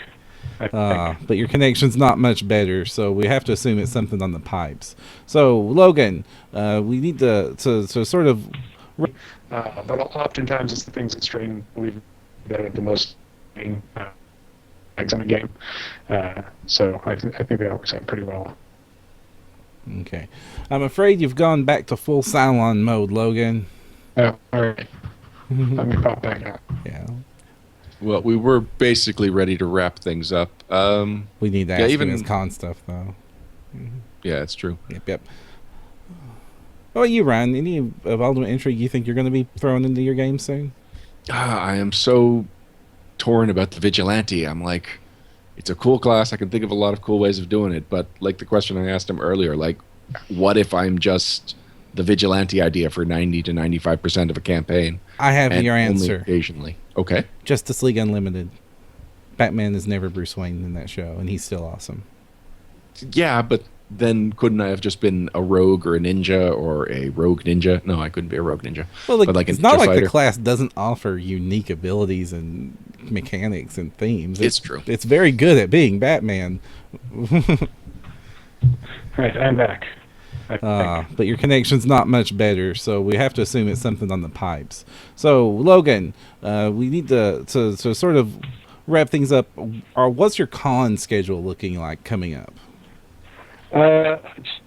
S3: I think.
S1: But your connection's not much better, so we have to assume it's something on the pipes. So, Logan, we need to sort of.
S3: But oftentimes it's the things that strain believe that are the most legs in a game. So I think that works out pretty well.
S1: Okay. I'm afraid you've gone back to full Cylon mode, Logan.
S3: Oh, all right. Let me pop back out.
S1: Yeah.
S2: Well, we were basically ready to wrap things up.
S1: We need to ask him his con stuff, though.
S2: Yeah, it's true.
S1: Yep. What about you, Ryan? Any of Ultimate Intrigue you think you're going to be throwing into your game soon?
S2: I am so torn about the Vigilante. I'm like, it's a cool class. I can think of a lot of cool ways of doing it. But like the question I asked him earlier, like, what if I'm just the Vigilante idea for 90 to 95% of a campaign?
S1: I have
S2: and
S1: your
S2: only
S1: answer.
S2: Occasionally. Okay.
S1: Justice League Unlimited. Batman is never Bruce Wayne in that show, and he's still awesome.
S2: Yeah, but then couldn't I have just been a rogue or a ninja or a rogue ninja? No, I couldn't be a rogue ninja.
S1: Well,
S2: but like
S1: it's
S2: a
S1: not
S2: ninja
S1: like
S2: fighter.
S1: the class doesn't offer unique abilities and mechanics and themes.
S2: It's true.
S1: It's very good at being Batman.
S3: Right, I'm back. I think.
S1: But your connection's not much better, so we have to assume it's something on the pipes. So, Logan, we need to sort of wrap things up. What's your con schedule looking like coming up?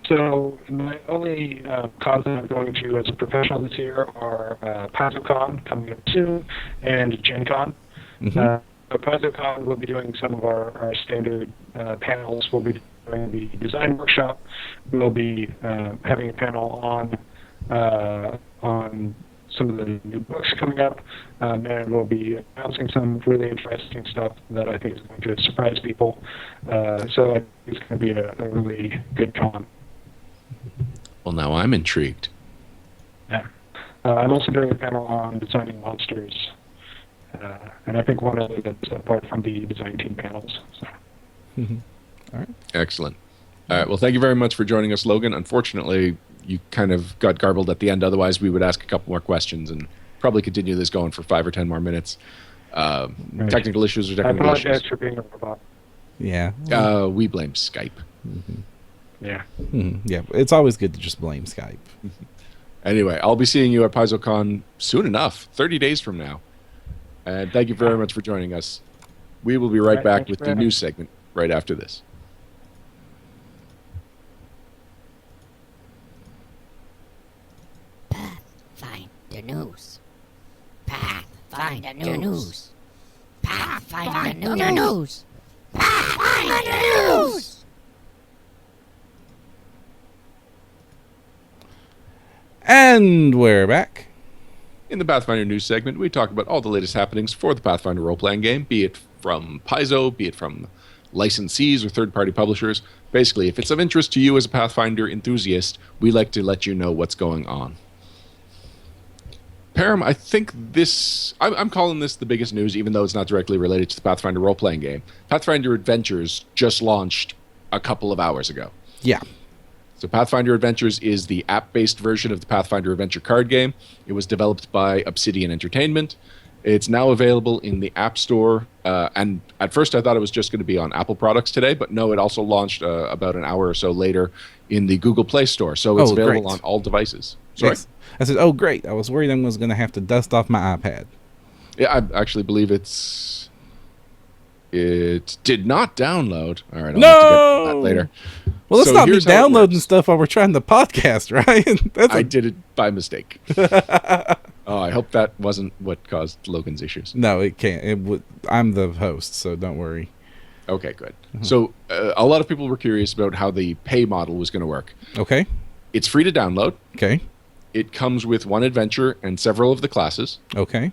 S3: So my only cons that I'm going to as a professional this year are PaizoCon coming up soon and Gen Con. PaizoCon will be doing some of our standard panels. We'll be doing the design workshop. We'll be having a panel on some of the new books coming up, and we'll be announcing some really interesting stuff that I think is going to surprise people. So I think it's going to be a really good con.
S2: Well, now I'm intrigued.
S3: Yeah. I'm also doing a panel on designing monsters, and I think one other that's apart from the design team panels. So.
S1: All right.
S2: Excellent. All right. Well, thank you very much for joining us, Logan. Unfortunately, you kind of got garbled at the end. Otherwise, we would ask a couple more questions and probably continue this going for 5 or 10 more minutes.
S3: Right.
S2: Technical issues are
S3: I
S2: technical
S3: apologize
S2: issues.
S3: for being a robot.
S1: Yeah.
S2: We blame Skype.
S3: Yeah.
S1: Yeah. It's always good to just blame Skype.
S2: Anyway, I'll be seeing you at PaizoCon soon enough, 30 days from now. And thank you very much for joining us. We will be right
S3: Right,
S2: back
S3: thanks
S2: with
S3: for
S2: the
S3: having
S2: news segment right after this.
S4: Pathfinder News. Pathfinder News. Pathfinder News. Pathfinder News.
S1: And we're back.
S2: In the Pathfinder news segment, we talk about all the latest happenings for the Pathfinder role-playing game, be it from Paizo, be it from licensees or third-party publishers. Basically, if it's of interest to you as a Pathfinder enthusiast, we like to let you know what's going on. Param, I think I'm calling this the biggest news, even though it's not directly related to the Pathfinder role-playing game. Pathfinder Adventures just launched a couple of hours ago.
S1: Yeah.
S2: So Pathfinder Adventures is the app-based version of the Pathfinder Adventure card game. It was developed by Obsidian Entertainment. It's now available in the App Store. And at first I thought it was just going to be on Apple products today, but no, it also launched about an hour or so later in the Google Play Store. So it's available
S1: great.
S2: on all devices. Sorry?
S1: Yes. I said, oh, great. I was worried I was going to have to dust off my iPad.
S2: Yeah, I actually believe it did not download. All right, I'll have to get that later.
S1: Well, let's
S2: So
S1: not be
S2: here's how it
S1: downloading
S2: works.
S1: stuff while we're trying to podcast, right?
S2: I did it by mistake. Oh, I hope that wasn't what caused Logan's issues.
S1: No, it can't. I'm the host, so don't worry.
S2: Okay, good. So a lot of people were curious about how the pay model was going to work.
S1: Okay.
S2: It's free to download.
S1: Okay.
S2: It comes with one adventure and several of the classes.
S1: Okay.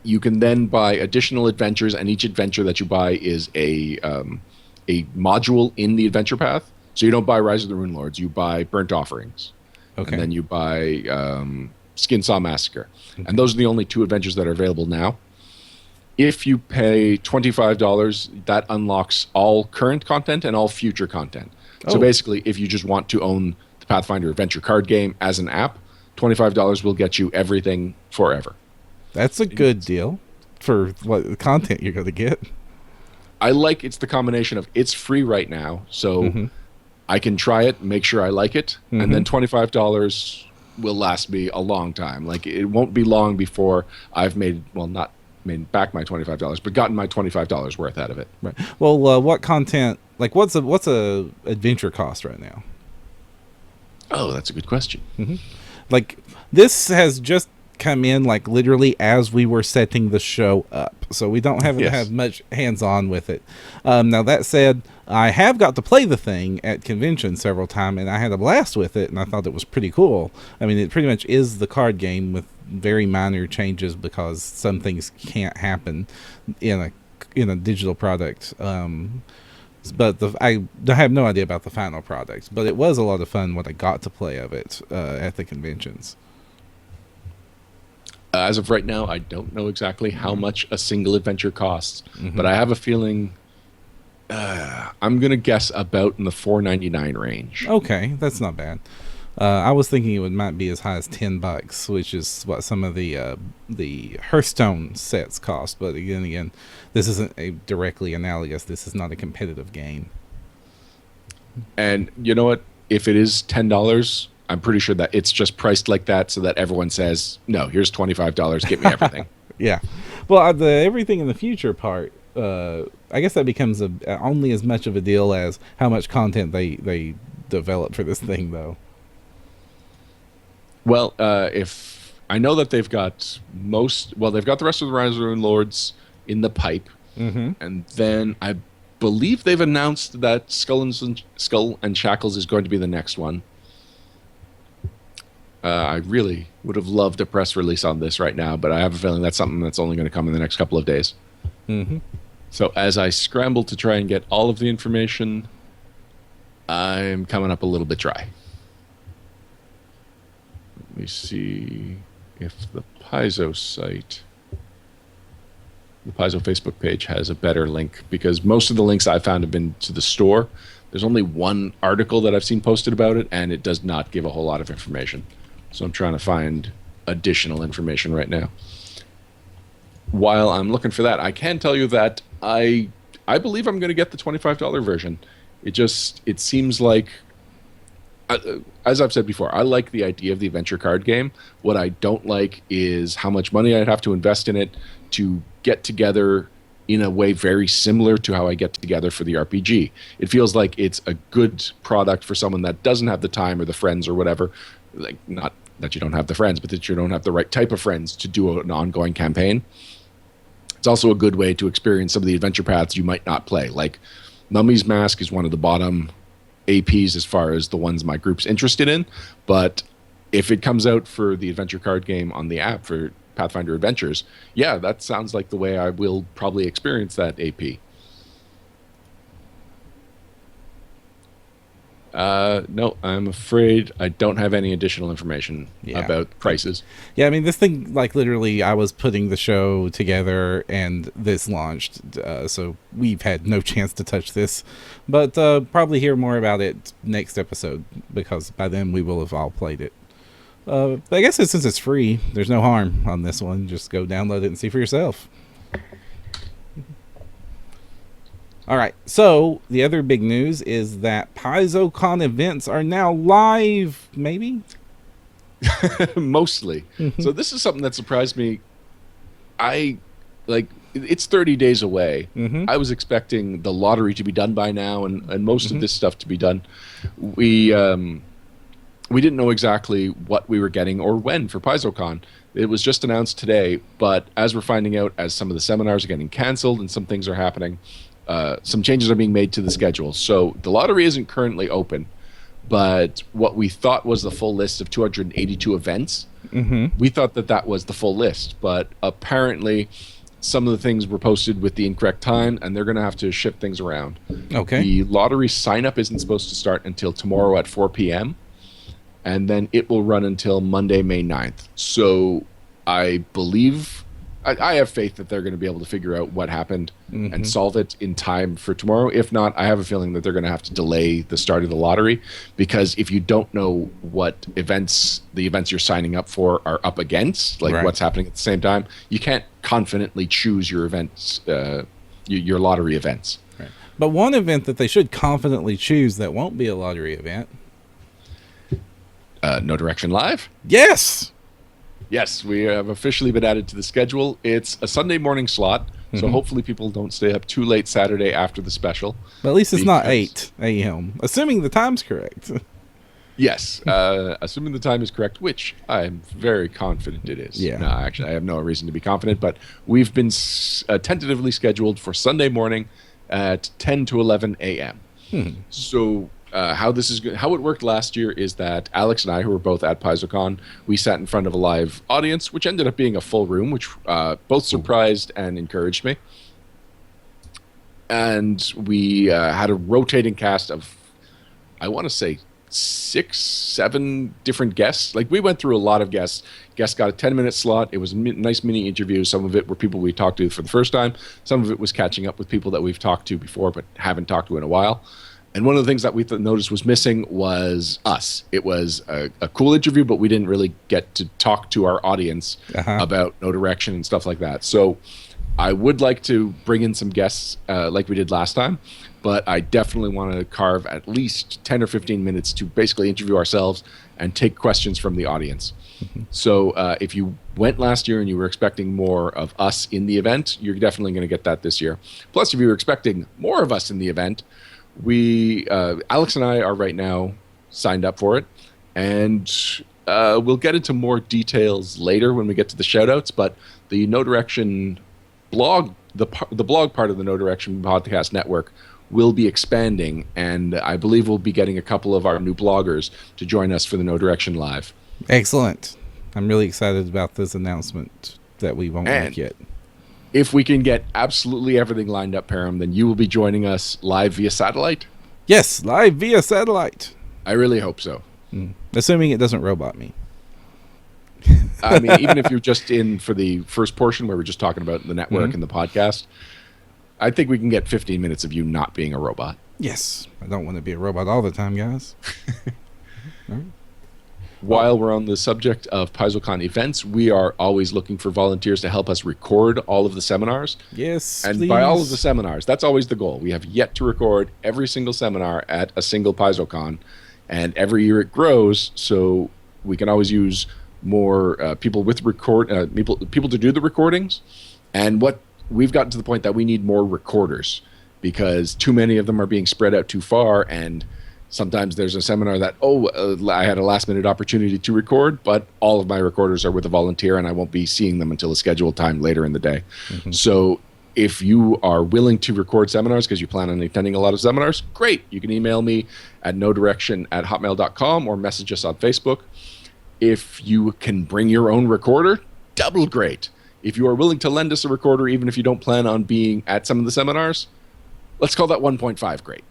S2: You can then buy additional adventures, and each adventure that you buy is a module in the adventure path. So you don't buy Rise of the Rune Lords, you buy Burnt Offerings.
S1: Okay.
S2: And then you buy Skinsaw Massacre. And those are the only 2 adventures that are available now. If you pay $25, that unlocks all current content and all future content. So
S1: Oh.
S2: basically, if you just want to own the Pathfinder Adventure card game as an app, $25 will get you everything forever.
S1: That's a good deal for what content you're going to get.
S2: I like it's the combination of it's free right now, so
S1: Mm-hmm.
S2: I can try it, make sure I like it, and then $25 will last me a long time. Like it won't be long before I've not made back my $25, but gotten my $25 worth out of it.
S1: Right. Well, what content? Like, what's a adventure cost right now?
S2: Oh, that's a good question.
S1: Like, this has just come in like literally as we were setting the show up, so we don't have much hands-on with it. Now that said, I have got to play the thing at convention several times, and I had a blast with it, and I thought it was pretty cool. I mean, it pretty much is the card game with very minor changes because some things can't happen in a digital product. But I have no idea about the final product, but it was a lot of fun when I got to play of it at the conventions.
S2: As of right now, I don't know exactly how much a single adventure costs, but I have a feeling I'm going to guess about in the $4.99 range.
S1: Okay, that's not bad. I was thinking it might be as high as $10, which is what some of the Hearthstone sets cost. But again, this isn't a directly analogous. This is not a competitive game.
S2: And you know what? If it is $10, I'm pretty sure that it's just priced like that so that everyone says, no, here's $25, get me everything.
S1: Yeah. Well, the everything in the future part, I guess that becomes only as much of a deal as how much content they develop for this thing, though.
S2: Well, if I know that they've got they've got the rest of the Rise of the Rune Lords in the pipe, and then I believe they've announced that Skull and Shackles is going to be the next one. I really would have loved a press release on this right now, but I have a feeling that's something that's only going to come in the next couple of days. So as I scramble to try and get all of the information, I'm coming up a little bit dry. Let me see if the Paizo site, the Paizo Facebook page has a better link, because most of the links I've found have been to the store. There's only one article that I've seen posted about it, and it does not give a whole lot of information. So I'm trying to find additional information right now. While I'm looking for that, I can tell you that I believe I'm going to get the $25 version. It seems like, as I've said before, I like the idea of the adventure card game. What I don't like is how much money I'd have to invest in it to get together in a way very similar to how I get together for the RPG. It feels like it's a good product for someone that doesn't have the time or the friends or whatever. Like, not that you don't have the friends, but that you don't have the right type of friends to do an ongoing campaign. It's also a good way to experience some of the adventure paths you might not play. Like, Mummy's Mask is one of the bottom APs as far as the ones my group's interested in, but if it comes out for the adventure card game on the app for Pathfinder Adventures, yeah, that sounds like the way I will probably experience that AP. No, I'm afraid I don't have any additional information about prices.
S1: Yeah, I mean, this thing, like, literally, I was putting the show together and this launched, so we've had no chance to touch this, but probably hear more about it next episode, because by then we will have all played it. But I guess since it's free, there's no harm on this one. Just go download it and see for yourself. All right, so the other big news is that PaizoCon events are now live, maybe?
S2: Mostly. So this is something that surprised me. It's 30 days away. I was expecting the lottery to be done by now and most of this stuff to be done. We didn't know exactly what we were getting or when for PaizoCon. It was just announced today, but as we're finding out, as some of the seminars are getting canceled and some things are happening, some changes are being made to the schedule. So the lottery isn't currently open, but what we thought was the full list of 282 events, we thought that was the full list, but apparently some of the things were posted with the incorrect time, and they're going to have to shift things around.
S1: Okay.
S2: The lottery sign-up isn't supposed to start until tomorrow at 4 p.m., and then it will run until Monday, May 9th. So I believe... I have faith that they're going to be able to figure out what happened and solve it in time for tomorrow. If not, I have a feeling that they're going to have to delay the start of the lottery, because if you don't know what the events you're signing up for are up against, like what's happening at the same time, you can't confidently choose your events your lottery events.
S1: Right. But one event that they should confidently choose that won't be a lottery event.
S2: No Direction Live?
S1: Yes!
S2: Yes, we have officially been added to the schedule. It's a Sunday morning slot, so hopefully people don't stay up too late Saturday after the special.
S1: But at least it's not 8 a.m., assuming the time's correct.
S2: Yes, assuming the time is correct, which I'm very confident it is.
S1: Yeah.
S2: No, actually, I have no reason to be confident, but we've been tentatively scheduled for Sunday morning at 10 to 11 a.m. So how it worked last year is that Alex and I, who were both at PaizoCon, we sat in front of a live audience, which ended up being a full room, which both surprised and encouraged me. And we had a rotating cast of, I want to say, 6-7 different guests. Like, we went through a lot of guests. Guests got a 10-minute slot. It was a nice mini interview. Some of it were people we talked to for the first time. Some of it was catching up with people that we've talked to before but haven't talked to in a while. And one of the things that we noticed was missing was us. It was a cool interview, but we didn't really get to talk to our audience about No Direction and stuff like that. So I would like to bring in some guests like we did last time, but I definitely want to carve at least 10 or 15 minutes to basically interview ourselves and take questions from the audience. So if you went last year and you were expecting more of us in the event, you're definitely going to get that this year. Plus, if you were expecting more of us in the event, Alex and I are right now signed up for it, and we'll get into more details later when we get to the shoutouts, but the No Direction blog, the blog part of the No Direction podcast network will be expanding, and I believe we'll be getting a couple of our new bloggers to join us for the No Direction Live.
S1: Excellent. I'm really excited about this announcement that we won't make yet.
S2: If we can get absolutely everything lined up, Param, then you will be joining us live via satellite?
S1: Yes, live via satellite.
S2: I really hope so.
S1: Assuming it doesn't robot me.
S2: I mean, even if you're just in for the first portion where we're just talking about the network and the podcast, I think we can get 15 minutes of you not being a robot.
S1: Yes. I don't want to be a robot all the time, guys.
S2: While we're on the subject of PaizoCon events, we are always looking for volunteers to help us record all of the seminars.
S1: Yes,
S2: and
S1: please.
S2: by all of the seminars, that's always the goal. We have yet to record every single seminar at a single PaizoCon, and every year it grows, so we can always use more people with people to do the recordings. And what we've gotten to the point that we need more recorders because too many of them are being spread out too far, and sometimes there's a seminar that, I had a last-minute opportunity to record, but all of my recorders are with a volunteer, and I won't be seeing them until a scheduled time later in the day. So if you are willing to record seminars because you plan on attending a lot of seminars, great. You can email me at nodirection@hotmail.com or message us on Facebook. If you can bring your own recorder, double great. If you are willing to lend us a recorder, even if you don't plan on being at some of the seminars, let's call that 1.5 great.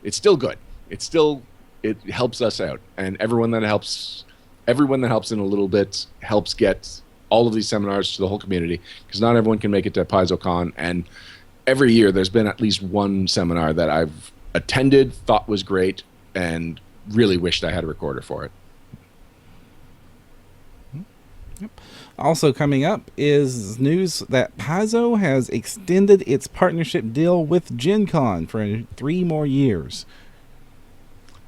S2: It's still good. It helps us out, and everyone that helps in a little bit helps get all of these seminars to the whole community, because not everyone can make it to PaizoCon, and every year there's been at least one seminar that I've attended, thought was great, and really wished I had a recorder for it.
S1: Also coming up is news that Paizo has extended its partnership deal with Gen Con for 3 more years.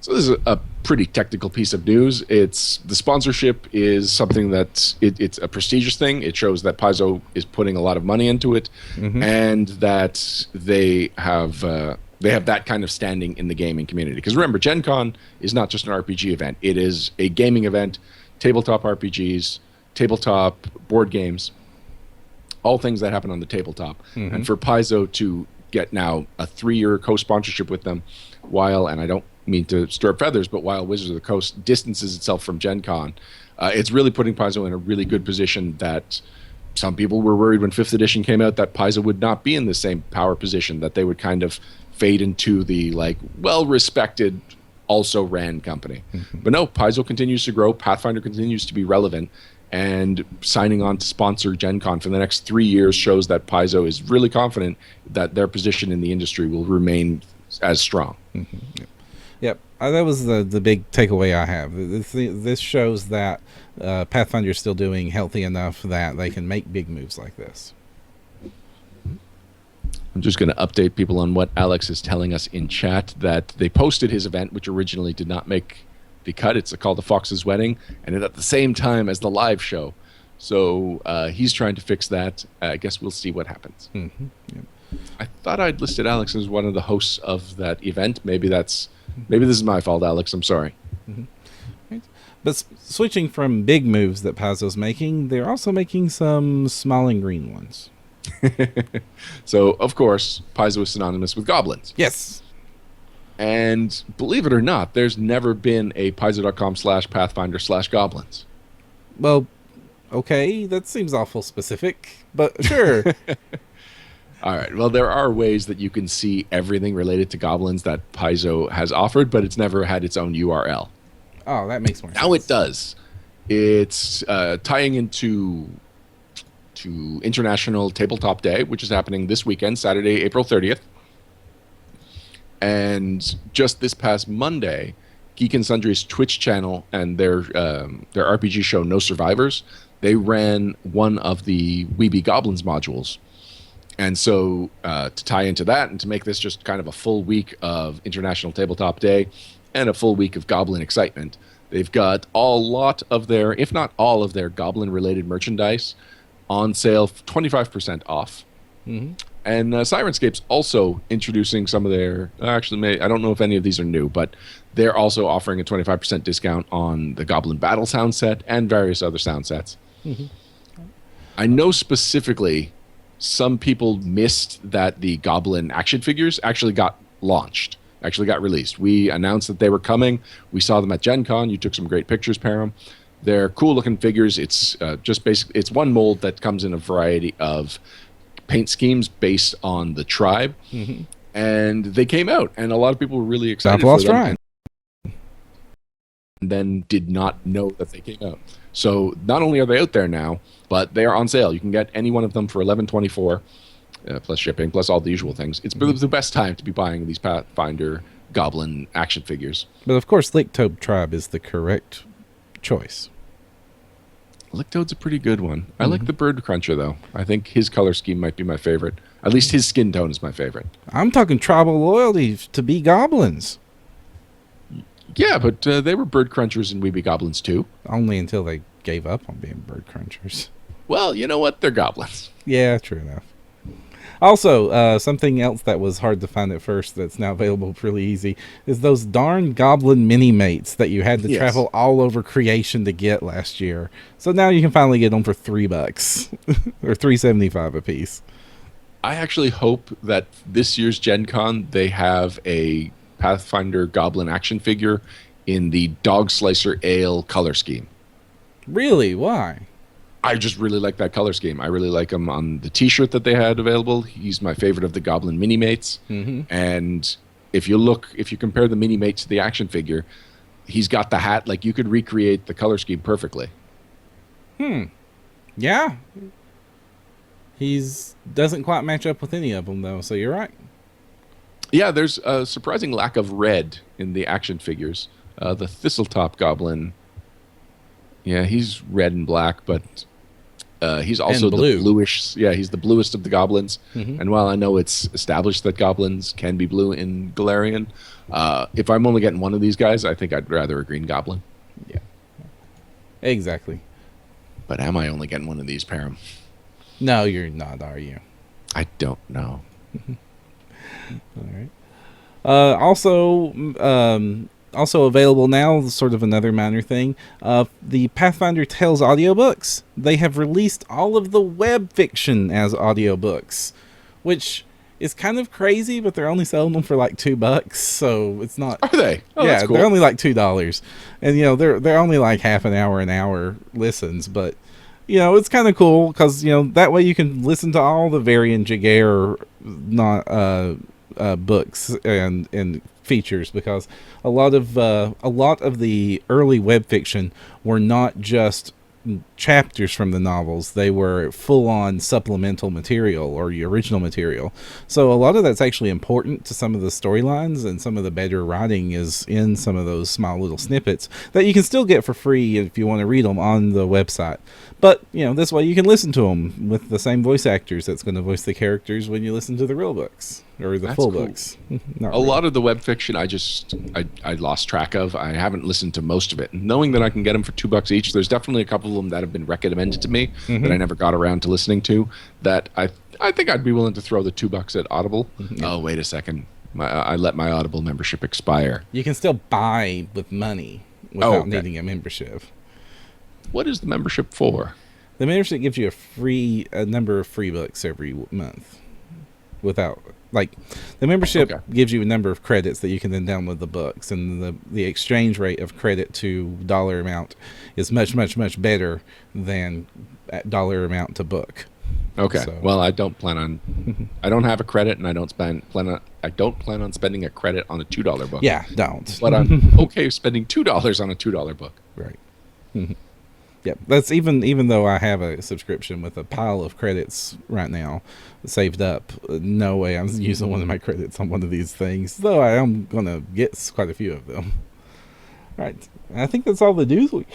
S2: So this is a pretty technical piece of news. The sponsorship is something that it's a prestigious thing. It shows that Paizo is putting a lot of money into it, and that they have that kind of standing in the gaming community. Because remember, Gen Con is not just an RPG event. It is a gaming event, tabletop RPGs, tabletop board games, all things that happen on the tabletop. And for Paizo to get now a 3-year co-sponsorship with them, and I don't mean to stir up feathers, but while Wizards of the Coast distances itself from Gen Con, it's really putting Paizo in a really good position that some people were worried when 5th edition came out that Paizo would not be in the same power position, that they would kind of fade into the well-respected, also ran company. But no, Paizo continues to grow, Pathfinder continues to be relevant, and signing on to sponsor Gen Con for the next 3 years shows that Paizo is really confident that their position in the industry will remain as strong.
S1: Yep, that was the big takeaway I have. This shows that Pathfinder is still doing healthy enough that they can make big moves like this.
S2: I'm just going to update people on what Alex is telling us in chat, that they posted his event, which originally did not make the cut. It's called The Fox's Wedding, and it's at the same time as the live show. So he's trying to fix that. I guess we'll see what happens.
S1: Mm-hmm. Yep.
S2: I thought I'd listed Alex as one of the hosts of that event. Maybe this is my fault, Alex. I'm sorry.
S1: Mm-hmm. Right. But switching from big moves that Paizo's making, they're also making some small and green ones.
S2: So, of course, Paizo is synonymous with goblins.
S1: Yes.
S2: And believe it or not, there's never been a Paizo.com/Pathfinder/goblins.
S1: Well, okay, that seems awful specific, but sure.
S2: All right. Well, there are ways that you can see everything related to goblins that Paizo has offered, but it's never had its own URL.
S1: Oh, that makes more sense.
S2: Now it does. It's tying into International Tabletop Day, which is happening this weekend, Saturday, April 30th. And just this past Monday, Geek and Sundry's Twitch channel and their RPG show No Survivors, they ran one of the Weeby Goblins modules. And so to tie into that and to make this just kind of a full week of International Tabletop Day and a full week of Goblin excitement, they've got a lot of their, if not all of their Goblin-related merchandise on sale, 25% off.
S1: Mm-hmm.
S2: And Sirenscape's also introducing some of their... Actually, I don't know if any of these are new, but they're also offering a 25% discount on the Goblin Battle sound set and various other sound sets.
S1: Mm-hmm.
S2: I know specifically some people missed that the Goblin action figures actually got launched, actually got released. We announced that they were coming. We saw them at Gen Con. You took some great pictures, Param. They're cool-looking figures. It's just basically... It's one mold that comes in a variety of paint schemes based on the tribe.
S1: Mm-hmm.
S2: And they came out, and a lot of people were really excited for
S1: Lost
S2: them.
S1: Ryan.
S2: And then did not know that they came out. So not only are they out there now, but they are on sale. You can get any one of them for $11.24, plus shipping, plus all the usual things. It's the best time to be buying these Pathfinder Goblin action figures.
S1: But of course, Licktoad Tribe is the correct choice.
S2: Licktoad's a pretty good one. I like the Bird Cruncher, though. I think his color scheme might be my favorite. At least his skin tone is my favorite.
S1: I'm talking tribal loyalty to be goblins.
S2: Yeah, but they were Bird Crunchers and Weeby Goblins, too.
S1: Only until they gave up on being bird crunchers.
S2: Well, you know what? They're goblins.
S1: Yeah, true enough. Also, something else that was hard to find at first that's now available pretty easy is those darn goblin mini-mates that you had to travel all over creation to get last year. So now you can finally get them for $3 or $3.75 a piece.
S2: I actually hope that this year's Gen Con, they have a Pathfinder Goblin action figure in the Dog Slicer Ale color scheme.
S1: Really? Why?
S2: I just really like that color scheme. I really like him on the T-shirt that they had available. He's my favorite of the Goblin mini-mates. Mm-hmm. And if you compare the mini-mate to the action figure, he's got the hat. Like, you could recreate the color scheme perfectly.
S1: Yeah. He's doesn't quite match up with any of them, though, so you're right.
S2: Yeah, there's a surprising lack of red in the action figures. The Thistletop Goblin, yeah, he's red and black, but he's also the bluish. Yeah, he's the bluest of the goblins. Mm-hmm. And while I know it's established that goblins can be blue in Galarian, if I'm only getting one of these guys, I think I'd rather a green goblin.
S1: Yeah, exactly.
S2: But am I only getting one of these, Param?
S1: No, you're not, are you?
S2: I don't know.
S1: All right. Also available now, sort of another minor thing, the Pathfinder Tales audiobooks. They have released all of the web fiction as audiobooks, which is kind of crazy, but they're only selling them for like $2, so it's not...
S2: Are they? Oh,
S1: yeah,
S2: that's cool.
S1: They're only like $2. And, you know, they're only like half an hour listens, but, you know, it's kind of cool, because, you know, that way you can listen to all the Varian Jaeger books and features, because a lot of the early web fiction were not just chapters from the novels. They were full-on supplemental material or the original material. So a lot of that's actually important to some of the storylines, and some of the better writing is in some of those small little snippets that you can still get for free if you want to read them on the website. But, this way you can listen to them with the same voice actors that's going to voice the characters when you listen to the real books or the full
S2: cool.
S1: books.
S2: A lot of the web fiction I lost track of. I haven't listened to most of it. Knowing that I can get them for $2 each, there's definitely a couple of them that have been recommended to me that I never got around to listening to, that I think I'd be willing to throw the $2 at Audible. Oh, wait a second. I let my Audible membership expire.
S1: You can still buy with money without needing a membership.
S2: What is the membership for?
S1: The membership gives you a number of free books every month. The membership gives you a number of credits that you can then download the books, and the exchange rate of credit to dollar amount is much, much, much better than dollar amount to book.
S2: Okay.
S1: So.
S2: Well, I don't plan on. I don't have a credit, and I don't plan on spending a credit on a $2 book.
S1: Yeah, don't.
S2: But I'm okay spending $2 on a $2 book.
S1: Right. Yep. That's even though I have a subscription with a pile of credits right now saved up. No way I'm using one of my credits on one of these things. Though I am gonna get quite a few of them. All right. I think that's all the news week.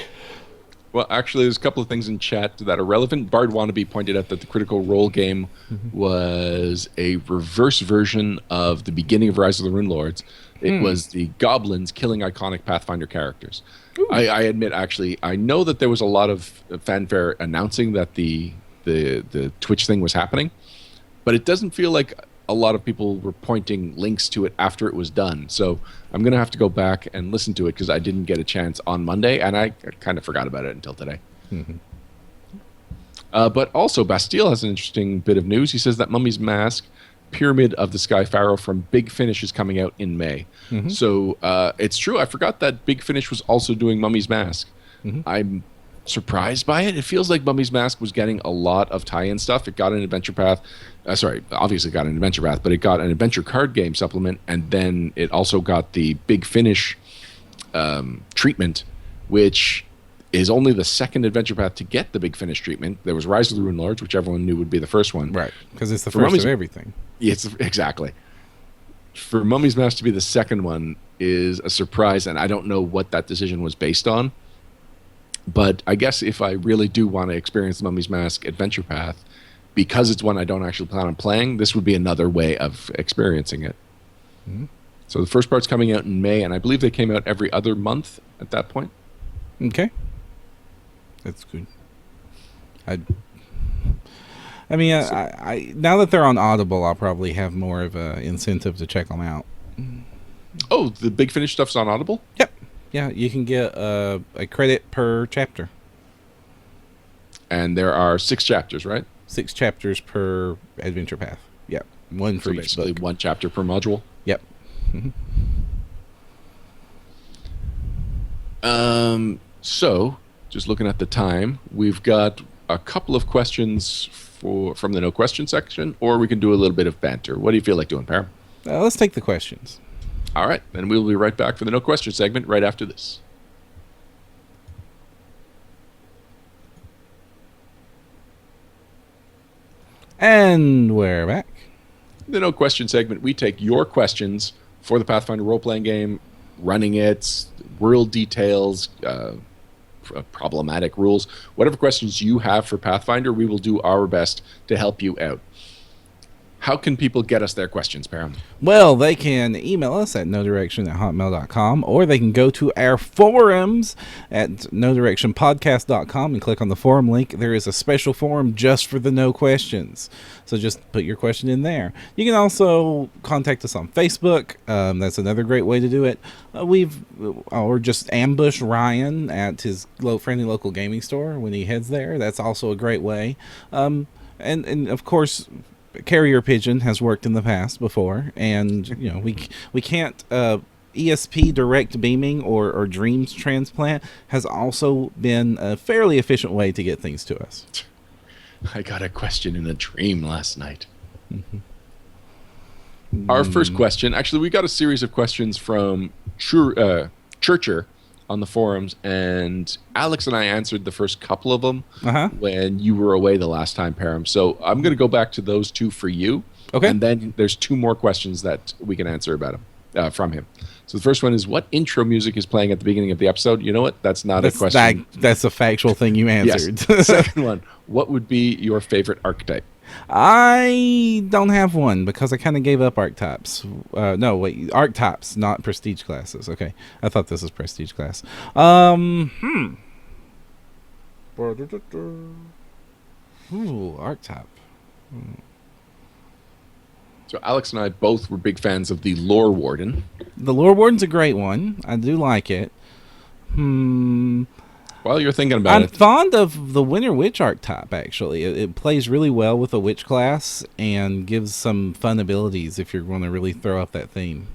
S2: Well, actually, there's a couple of things in chat that are relevant. Bard Wannabe pointed out that the Critical Role game was a reverse version of the beginning of Rise of the Rune Lords. It was the goblins killing iconic Pathfinder characters. I admit, actually, I know that there was a lot of fanfare announcing that the Twitch thing was happening, but it doesn't feel like a lot of people were pointing links to it after it was done. So I'm going to have to go back and listen to it because I didn't get a chance on Monday, and I kind of forgot about it until today. But also, Bastille has an interesting bit of news. He says that Mummy's Mask, Pyramid of the Sky Pharaoh from Big Finish is coming out in May. So it's true. I forgot that Big Finish was also doing Mummy's Mask. I'm surprised by it. It feels like Mummy's Mask was getting a lot of tie-in stuff. It got an Adventure Path. Obviously got an Adventure Path, but it got an Adventure card game supplement, and then it also got the Big Finish treatment, which is only the second Adventure Path to get the Big Finish treatment. There was Rise of the Rune Lords, which everyone knew would be the first one.
S1: Right, because it's the first of everything.
S2: Yes, exactly. For Mummy's Mask to be the second one is a surprise, and I don't know what that decision was based on. But I guess if I really do want to experience the Mummy's Mask Adventure Path, because it's one I don't actually plan on playing, this would be another way of experiencing it. So the first part's coming out in May, and I believe they came out every other month at that point.
S1: Okay. That's good. I mean, I now that they're on Audible, I'll probably have more of an incentive to check them out.
S2: Oh, the Big Finish stuff's on Audible?
S1: Yep. Yeah, you can get a credit per chapter.
S2: And there are 6 chapters, right?
S1: 6 chapters per Adventure Path. Yep. One for each book.
S2: One chapter per module?
S1: Yep.
S2: So, just looking at the time, we've got a couple of questions from the no question section, or we can do a little bit of banter. What do you feel like doing, Param?
S1: Let's take the questions.
S2: All right, then we'll be right back for the no question segment right after this.
S1: And we're back.
S2: The no question segment, we take your questions for the Pathfinder role-playing game, running it, world details, problematic rules, whatever questions you have for Pathfinder, we will do our best to help you out. How can people get us their questions, Param?
S1: Well, they can email us at nodirection@hotmail.com, or they can go to our forums at nodirectionpodcast.com and click on the forum link. There is a special forum just for the no questions. So just put your question in there. You can also contact us on Facebook. That's another great way to do it. Or just ambush Ryan at his friendly local gaming store when he heads there. That's also a great way. And of course, Carrier Pigeon has worked in the past before, and we can't ESP direct beaming or Dreams transplant has also been a fairly efficient way to get things to us.
S2: I got a question in a dream last night. Our first question, actually, we got a series of questions from Churcher on the forums, and Alex and I answered the first couple of them
S1: Uh-huh.
S2: when you were away the last time, Param. So I'm going to go back to those two for you.
S1: Okay.
S2: And then there's two more questions that we can answer about him, from him. So the first one is, what intro music is playing at the beginning of the episode? You know what? That's not a question.
S1: That's a factual thing you answered.
S2: Yes. Second one, what would be your favorite archetype?
S1: I don't have one because I kind of gave up archetypes. No, wait, archetypes, not prestige classes. Okay, I thought this was prestige class. Ooh, archetype.
S2: So Alex and I both were big fans of the Lore Warden.
S1: The Lore Warden's a great one. I do like it.
S2: While you're thinking about
S1: I'm
S2: it,
S1: fond of the Winter Witch archetype, actually. It plays really well with the Witch class and gives some fun abilities if you're going to really throw up that theme.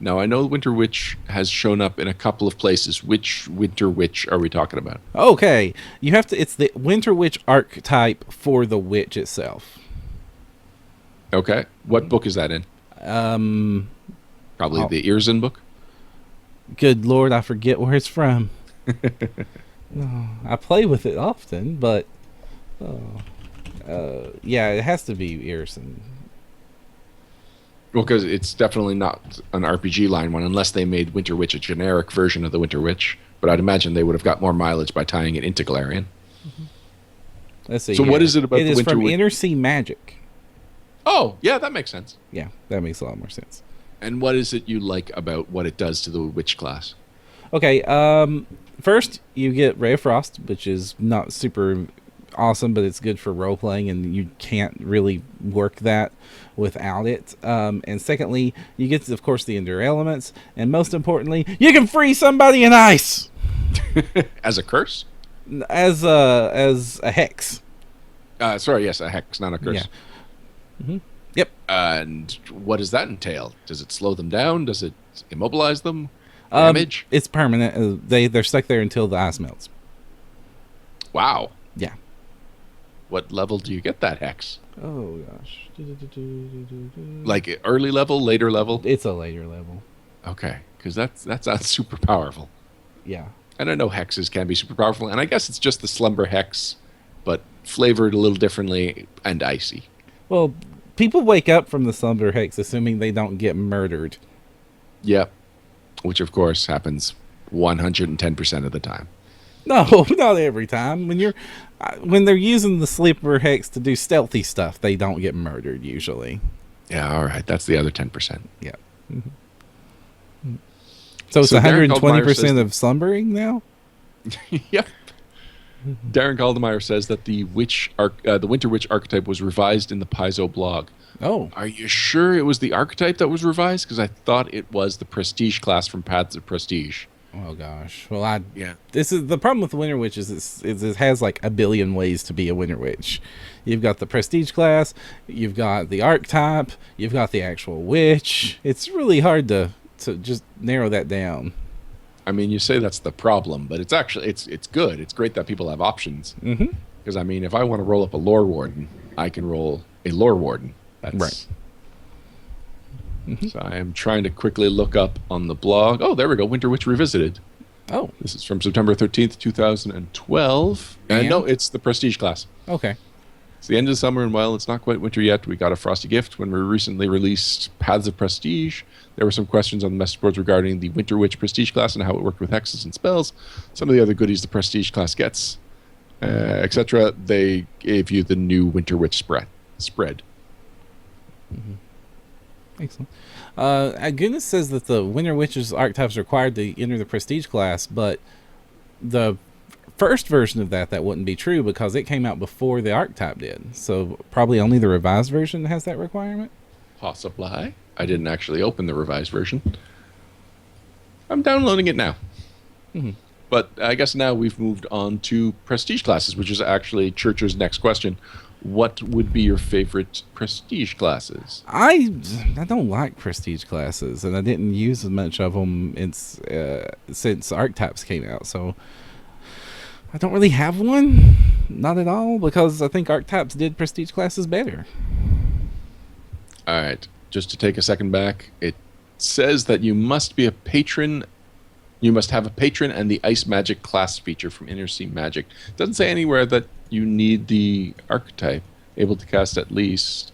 S2: now I know Winter Witch has shown up in a couple of places. Which Winter Witch are we talking about?
S1: Okay, it's the Winter Witch archetype for the Witch itself.
S2: Okay. What book is that in? Probably the Earson book?
S1: Good Lord, I forget where it's from. No, I play with it often, but yeah, it has to be Earson.
S2: Well, because it's definitely not an RPG line one, unless they made Winter Witch a generic version of the Winter Witch. But I'd imagine they would have got more mileage by tying it into Galarian.
S1: Let's see.
S2: So what is it about
S1: it
S2: the
S1: is
S2: Winter
S1: from
S2: Witch?
S1: Inner Sea Magic.
S2: Oh, yeah, that makes sense.
S1: Yeah, that makes a lot more sense.
S2: And what is it you like about what it does to the Witch class?
S1: Okay, first you get Ray of Frost, which is not super awesome, but it's good for role playing, and you can't really work that without it. And secondly, you get, of course, the Endure Elements, and most importantly, you can freeze somebody in ice
S2: As a curse?
S1: as a hex.
S2: Sorry, yes, a hex, not a curse.
S1: Yeah. Yep.
S2: And what does that entail? Does it slow them down? Does it immobilize them? Damage?
S1: It's permanent. They're stuck there until the ice melts.
S2: Wow.
S1: Yeah.
S2: What level do you get that hex?
S1: Oh gosh.
S2: Like early level, later level?
S1: It's a later level.
S2: Okay, because that sounds super powerful.
S1: Yeah.
S2: And I know hexes can be super powerful, and I guess it's just the slumber hex, but flavored a little differently and icy.
S1: Well, people wake up from the slumber hex assuming they don't get murdered.
S2: Yep. Which, of course, happens 110% of the time.
S1: No, not every time. When they're using the sleeper hex to do stealthy stuff, they don't get murdered usually.
S2: Yeah, all right. That's the other 10%.
S1: Yeah. So it's
S2: So Darren Goldmeyer
S1: 120%
S2: says
S1: of slumbering now?
S2: Yep. Darren Caldemeyer says that the Winter Witch archetype was revised in the Paizo blog.
S1: Oh.
S2: Are you sure it was the archetype that was revised? Because I thought it was the Prestige class from Paths of Prestige.
S1: Oh gosh. Well,
S2: Yeah.
S1: This is the problem with the Winter Witch is it has like a billion ways to be a Winter Witch. You've got the Prestige class, you've got the archetype, you've got the actual witch. It's really hard to just narrow that down.
S2: I mean, you say that's the problem, but it's actually it's good. It's great that people have options.
S1: Mm-hmm.
S2: Because I mean, if I want to roll up a Lore Warden, I can roll a Lore Warden. That's
S1: Right. Mm-hmm.
S2: So I am trying to quickly look up on the blog. Oh, there we go. Winter Witch Revisited.
S1: Oh,
S2: This is from September 13th, 2012.
S1: And?
S2: No, it's the Prestige class.
S1: okay.
S2: It's the end of the summer, and while it's not quite winter yet, we got a frosty gift when we recently released Paths of Prestige. There were some questions on the message boards regarding the Winter Witch Prestige class and how it worked with hexes and spells. Some of the other goodies the Prestige class gets, etc. They gave you the new Winter Witch spread.
S1: Excellent. Goodness says that the Winter Witch's archetype is required to enter the Prestige class, but the first version of that wouldn't be true because it came out before the archetype did. So probably only the revised version has that requirement.
S2: Possibly. I didn't actually open the revised version. I'm downloading it now.
S1: Mm-hmm.
S2: But I guess now we've moved on to Prestige classes, which is actually Church's next question. What would be your favorite Prestige classes?
S1: I don't like Prestige classes, and I didn't use as much of them since archetypes came out. So I don't really have one, not at all, because I think archetypes did Prestige classes better.
S2: All right. Just to take a second back, it says that you must be a patron You must have a patron and the Ice Magic class feature from Inner Sea Magic. Doesn't say anywhere that you need the archetype. Able to cast at least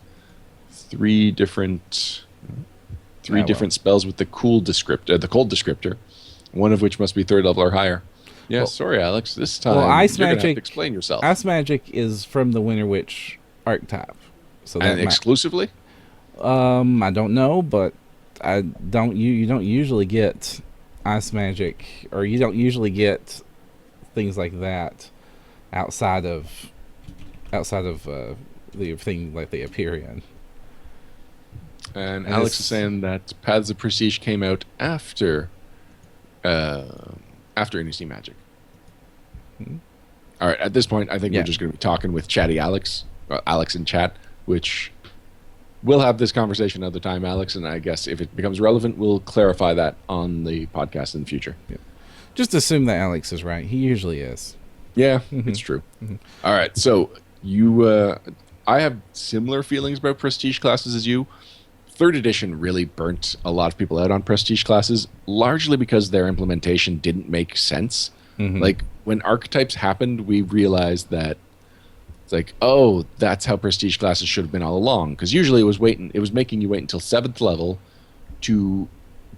S2: three different spells with the cold descriptor, one of which must be 3rd level or higher. Yeah, sorry, Alex. This time
S1: Ice
S2: you're
S1: Magic.
S2: gonna have to explain yourself.
S1: Ice Magic is from the Winter Witch archetype. So
S2: and exclusively?
S1: I don't know, but I don't. You don't usually get Ice Magic, or you don't usually get things like that outside of the thing like they appear in.
S2: And Alex is saying that Paths of Prestige came out after Inner Sea Magic.
S1: Hmm?
S2: All right, at this point, I think we're just going to be talking with Chatty Alex, Alex in chat, which we'll have this conversation another time, Alex, and I guess if it becomes relevant, we'll clarify that on the podcast in the future.
S1: Yeah. Just assume that Alex is right. He usually is.
S2: Yeah, it's true. All right, so I have similar feelings about Prestige classes as you. 3rd edition really burnt a lot of people out on Prestige classes, largely because their implementation didn't make sense. Like, when archetypes happened, we realized that it's like, oh, that's how Prestige classes should have been all along. Because usually it was making you wait until 7th level to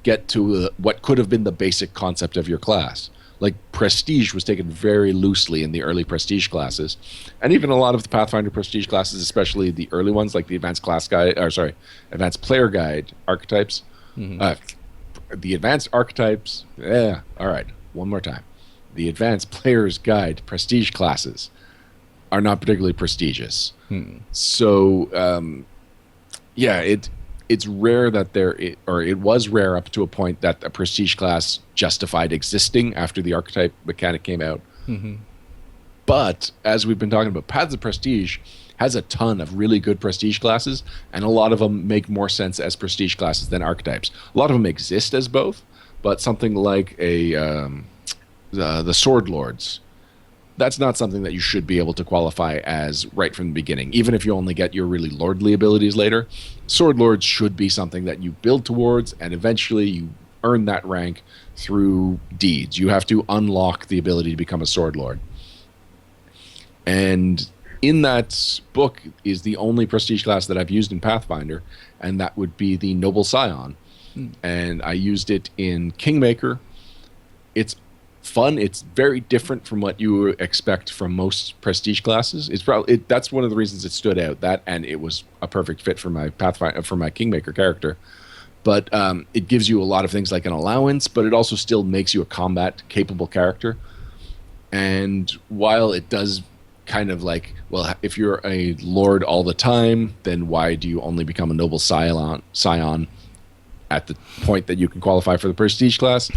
S2: get to what could have been the basic concept of your class. Like, Prestige was taken very loosely in the early Prestige classes. And even a lot of the Pathfinder Prestige classes, especially the early ones, like the Advanced Player Guide archetypes. The Advanced Archetypes, all right, one more time. The Advanced Player's Guide Prestige classes are not particularly prestigious. So, it's rare that it was rare up to a point that a Prestige class justified existing after the archetype mechanic came out. But, as we've been talking about, Paths of Prestige has a ton of really good Prestige classes, and a lot of them make more sense as Prestige classes than archetypes. A lot of them exist as both, but something like the Sword Lords, that's not something that you should be able to qualify as right from the beginning. Even if you only get your really lordly abilities later, Sword Lords should be something that you build towards, and eventually you earn that rank through deeds. You have to unlock the ability to become a Sword Lord. And in that book is the only Prestige class that I've used in Pathfinder, and that would be the Noble Scion. And I used it in Kingmaker. It's fun. It's very different from what you expect from most Prestige classes. That's one of the reasons it stood out. That, and it was a perfect fit for my Kingmaker character. But it gives you a lot of things like an allowance, but it also still makes you a combat capable character. And while it does kind of like, well, if you're a lord all the time, then why do you only become a noble scion at the point that you can qualify for the Prestige class?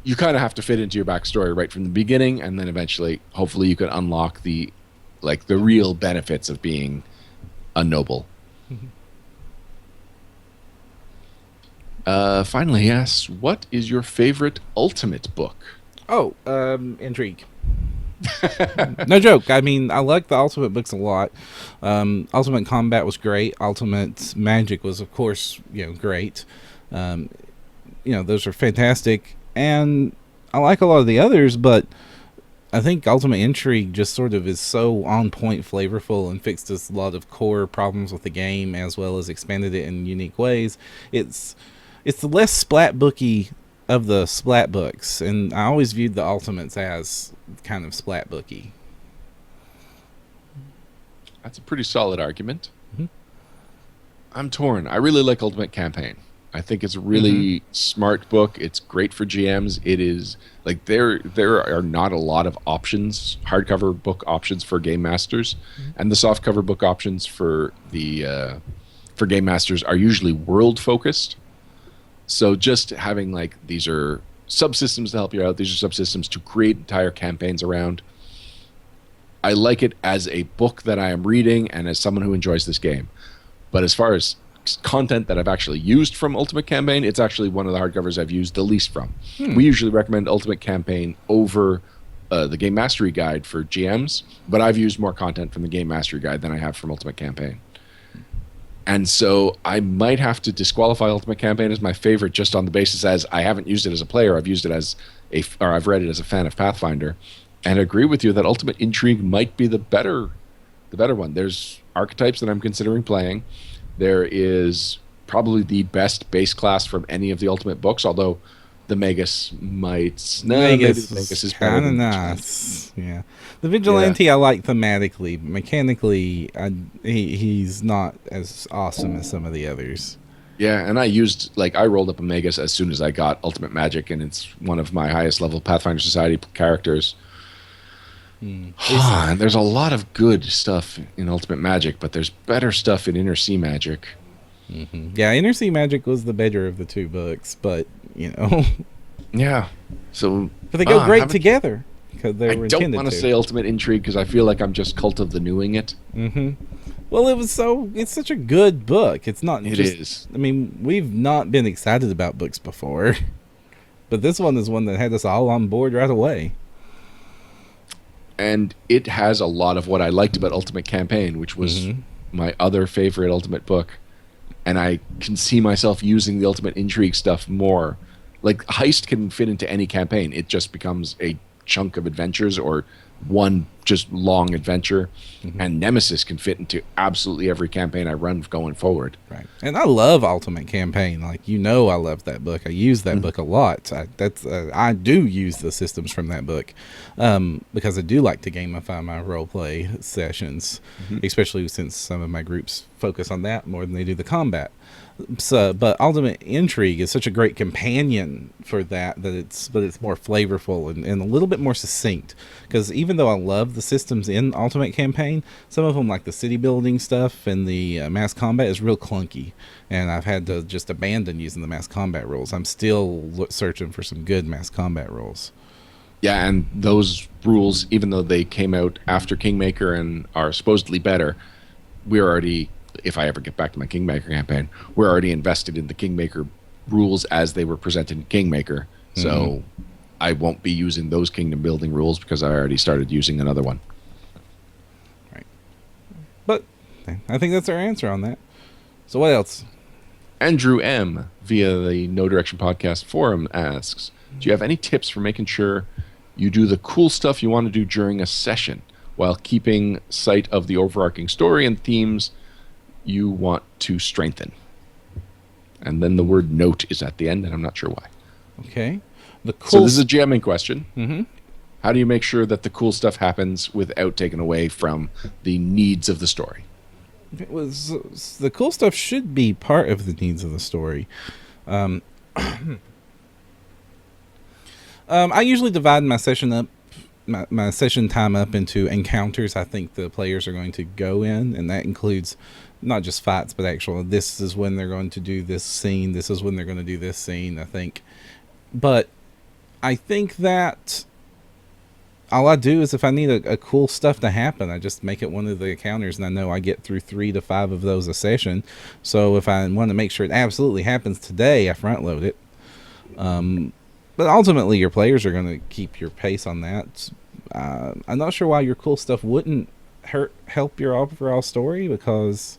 S2: You kind of have to fit into your backstory right from the beginning, and then eventually, hopefully, you can unlock the real benefits of being a noble. Finally, he asks, what is your favorite Ultimate book?
S1: Oh, Intrigue. No joke. I mean, I like the Ultimate books a lot. Ultimate Combat was great. Ultimate Magic was, of course, great. Those are fantastic. And I like a lot of the others, but I think Ultimate Intrigue just sort of is so on point, flavorful, and fixed a lot of core problems with the game, as well as expanded it in unique ways. It's the less splat booky of the splat books, and I always viewed the Ultimates as kind of splat booky.
S2: That's a pretty solid argument. I'm torn. I really like Ultimate Campaign. I think it's a really smart book. It's great for GMs. It is like there are not a lot of options, hardcover book options for game masters, and the softcover book options for game masters are usually world focused. So just having these are subsystems to help you out. These are subsystems to create entire campaigns around. I like it as a book that I am reading and as someone who enjoys this game. But as far as content that I've actually used from Ultimate Campaign, it's actually one of the hardcovers I've used the least from. We usually recommend Ultimate Campaign over the Game Mastery Guide for GMs, but I've used more content from the Game Mastery Guide than I have from Ultimate Campaign. And so I might have to disqualify Ultimate Campaign as my favorite just on the basis as I haven't used it as a player. I've used it as or I've read it as a fan of Pathfinder, and agree with you that Ultimate Intrigue might be the better one. There's archetypes that I'm considering playing. There is probably the best base class from any of the Ultimate books, although the Magus might. No, maybe the Magus is better
S1: kind of
S2: than
S1: nice. Yeah, the Vigilante I like thematically. Mechanically, he's not as awesome as some of the others.
S2: Yeah, and I rolled up a Magus as soon as I got Ultimate Magic, and it's one of my highest level Pathfinder Society characters. And there's a lot of good stuff in Ultimate Magic, but there's better stuff in Inner Sea Magic.
S1: Mm-hmm. Yeah, Inner Sea Magic was the better of the two books, but
S2: Yeah, so
S1: but they go great together because they were intended to.
S2: I don't want to say Ultimate Intrigue because I feel like I'm just Cult of the Newing it.
S1: Mm-hmm. Well, it's such a good book. It's not.
S2: It is.
S1: I mean, we've not been excited about books before, but this one is one that had us all on board right away.
S2: And it has a lot of what I liked about Ultimate Campaign, which was my other favorite Ultimate book. And I can see myself using the Ultimate Intrigue stuff more. Like, Heist can fit into any campaign. It just becomes a chunk of adventures or one just long adventure. And Nemesis can fit into absolutely every campaign I run going forward.
S1: Right. And I love Ultimate Campaign. Like, I love that book. I use that book a lot. I do use the systems from that book because I do like to gamify my role play sessions, especially since some of my groups focus on that more than they do the combat. But Ultimate Intrigue is such a great companion for that it's more flavorful and a little bit more succinct. Because even though I love the systems in Ultimate Campaign, some of them, like the city building stuff and the mass combat, is real clunky, and I've had to just abandon using the mass combat rules. I'm still searching for some good mass combat rules.
S2: Yeah, and those rules, even though they came out after Kingmaker and are supposedly better, we're already, if I ever get back to my Kingmaker campaign, we're already invested in the Kingmaker rules as they were presented in Kingmaker. So I won't be using those kingdom building rules because I already started using another one.
S1: Right. But I think that's our answer on that. So what else?
S2: Andrew M. via the No Direction Podcast forum asks, do you have any tips for making sure you do the cool stuff you want to do during a session while keeping sight of the overarching story and themes you want to strengthen? And then the word note is at the end, and I'm not sure why.
S1: Okay.
S2: So this is a GMing question. How do you make sure that the cool stuff happens without taking away from the needs of the story?
S1: The cool stuff should be part of the needs of the story. I usually divide my session up, my session time up into encounters I think the players are going to go in, and that includes not just fights, but actual, this is when they're going to do this scene, this is when they're going to do this scene, I think. But I think that all I do is if I need a cool stuff to happen, I just make it one of the encounters, and I know I get through 3 to 5 of those a session. So if I want to make sure it absolutely happens today, I front load it. But ultimately, your players are going to keep your pace on that. I'm not sure why your cool stuff wouldn't help your overall story, because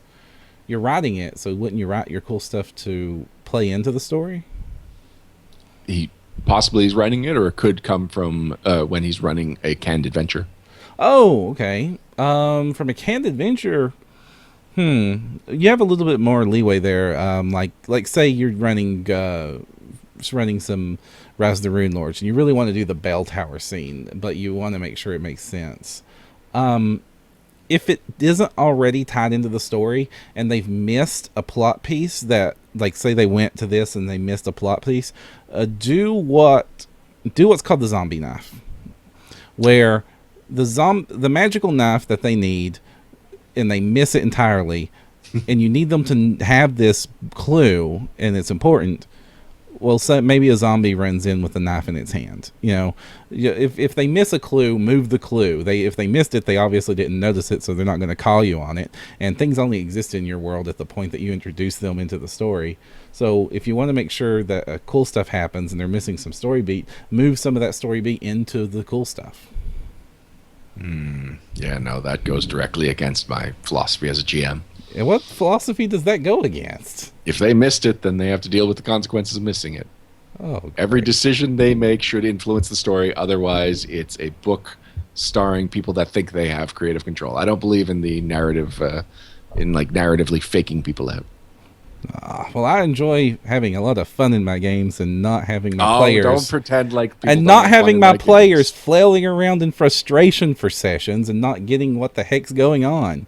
S1: you're writing it. So wouldn't you write your cool stuff to play into the story?
S2: He's writing it, or it could come from when he's running a canned adventure.
S1: Oh, okay. From a canned adventure, you have a little bit more leeway there. Like say you're running some Rise of the Rune Lords, and you really want to do the bell tower scene, but you want to make sure it makes sense. If it isn't already tied into the story and they've missed a plot piece that, like, say they went to this and they missed a plot piece, do what's called the zombie knife, where the magical knife that they need, and they miss it entirely, and you need them to have this clue, and it's important. Well, so maybe a zombie runs in with a knife in its hand. If they miss a clue, move the clue. If they missed it, they obviously didn't notice it, so they're not going to call you on it. And things only exist in your world at the point that you introduce them into the story. So if you want to make sure that cool stuff happens and they're missing some story beat, move some of that story beat into the cool stuff.
S2: Yeah, no, that goes directly against my philosophy as a GM.
S1: And what philosophy does that go against?
S2: If they missed it, then they have to deal with the consequences of missing it.
S1: Oh,
S2: Every
S1: great.
S2: decision they make should influence the story. Otherwise, it's a book starring people that think they have creative control. I don't believe in the narrative, in like narratively faking people out.
S1: Well, I enjoy having a lot of fun in my games and not having my
S2: Oh, don't
S1: players
S2: pretend like people
S1: and
S2: don't
S1: not
S2: have fun
S1: having
S2: in
S1: my
S2: my
S1: players
S2: games.
S1: flailing around in frustration for sessions and not getting what the heck's going on.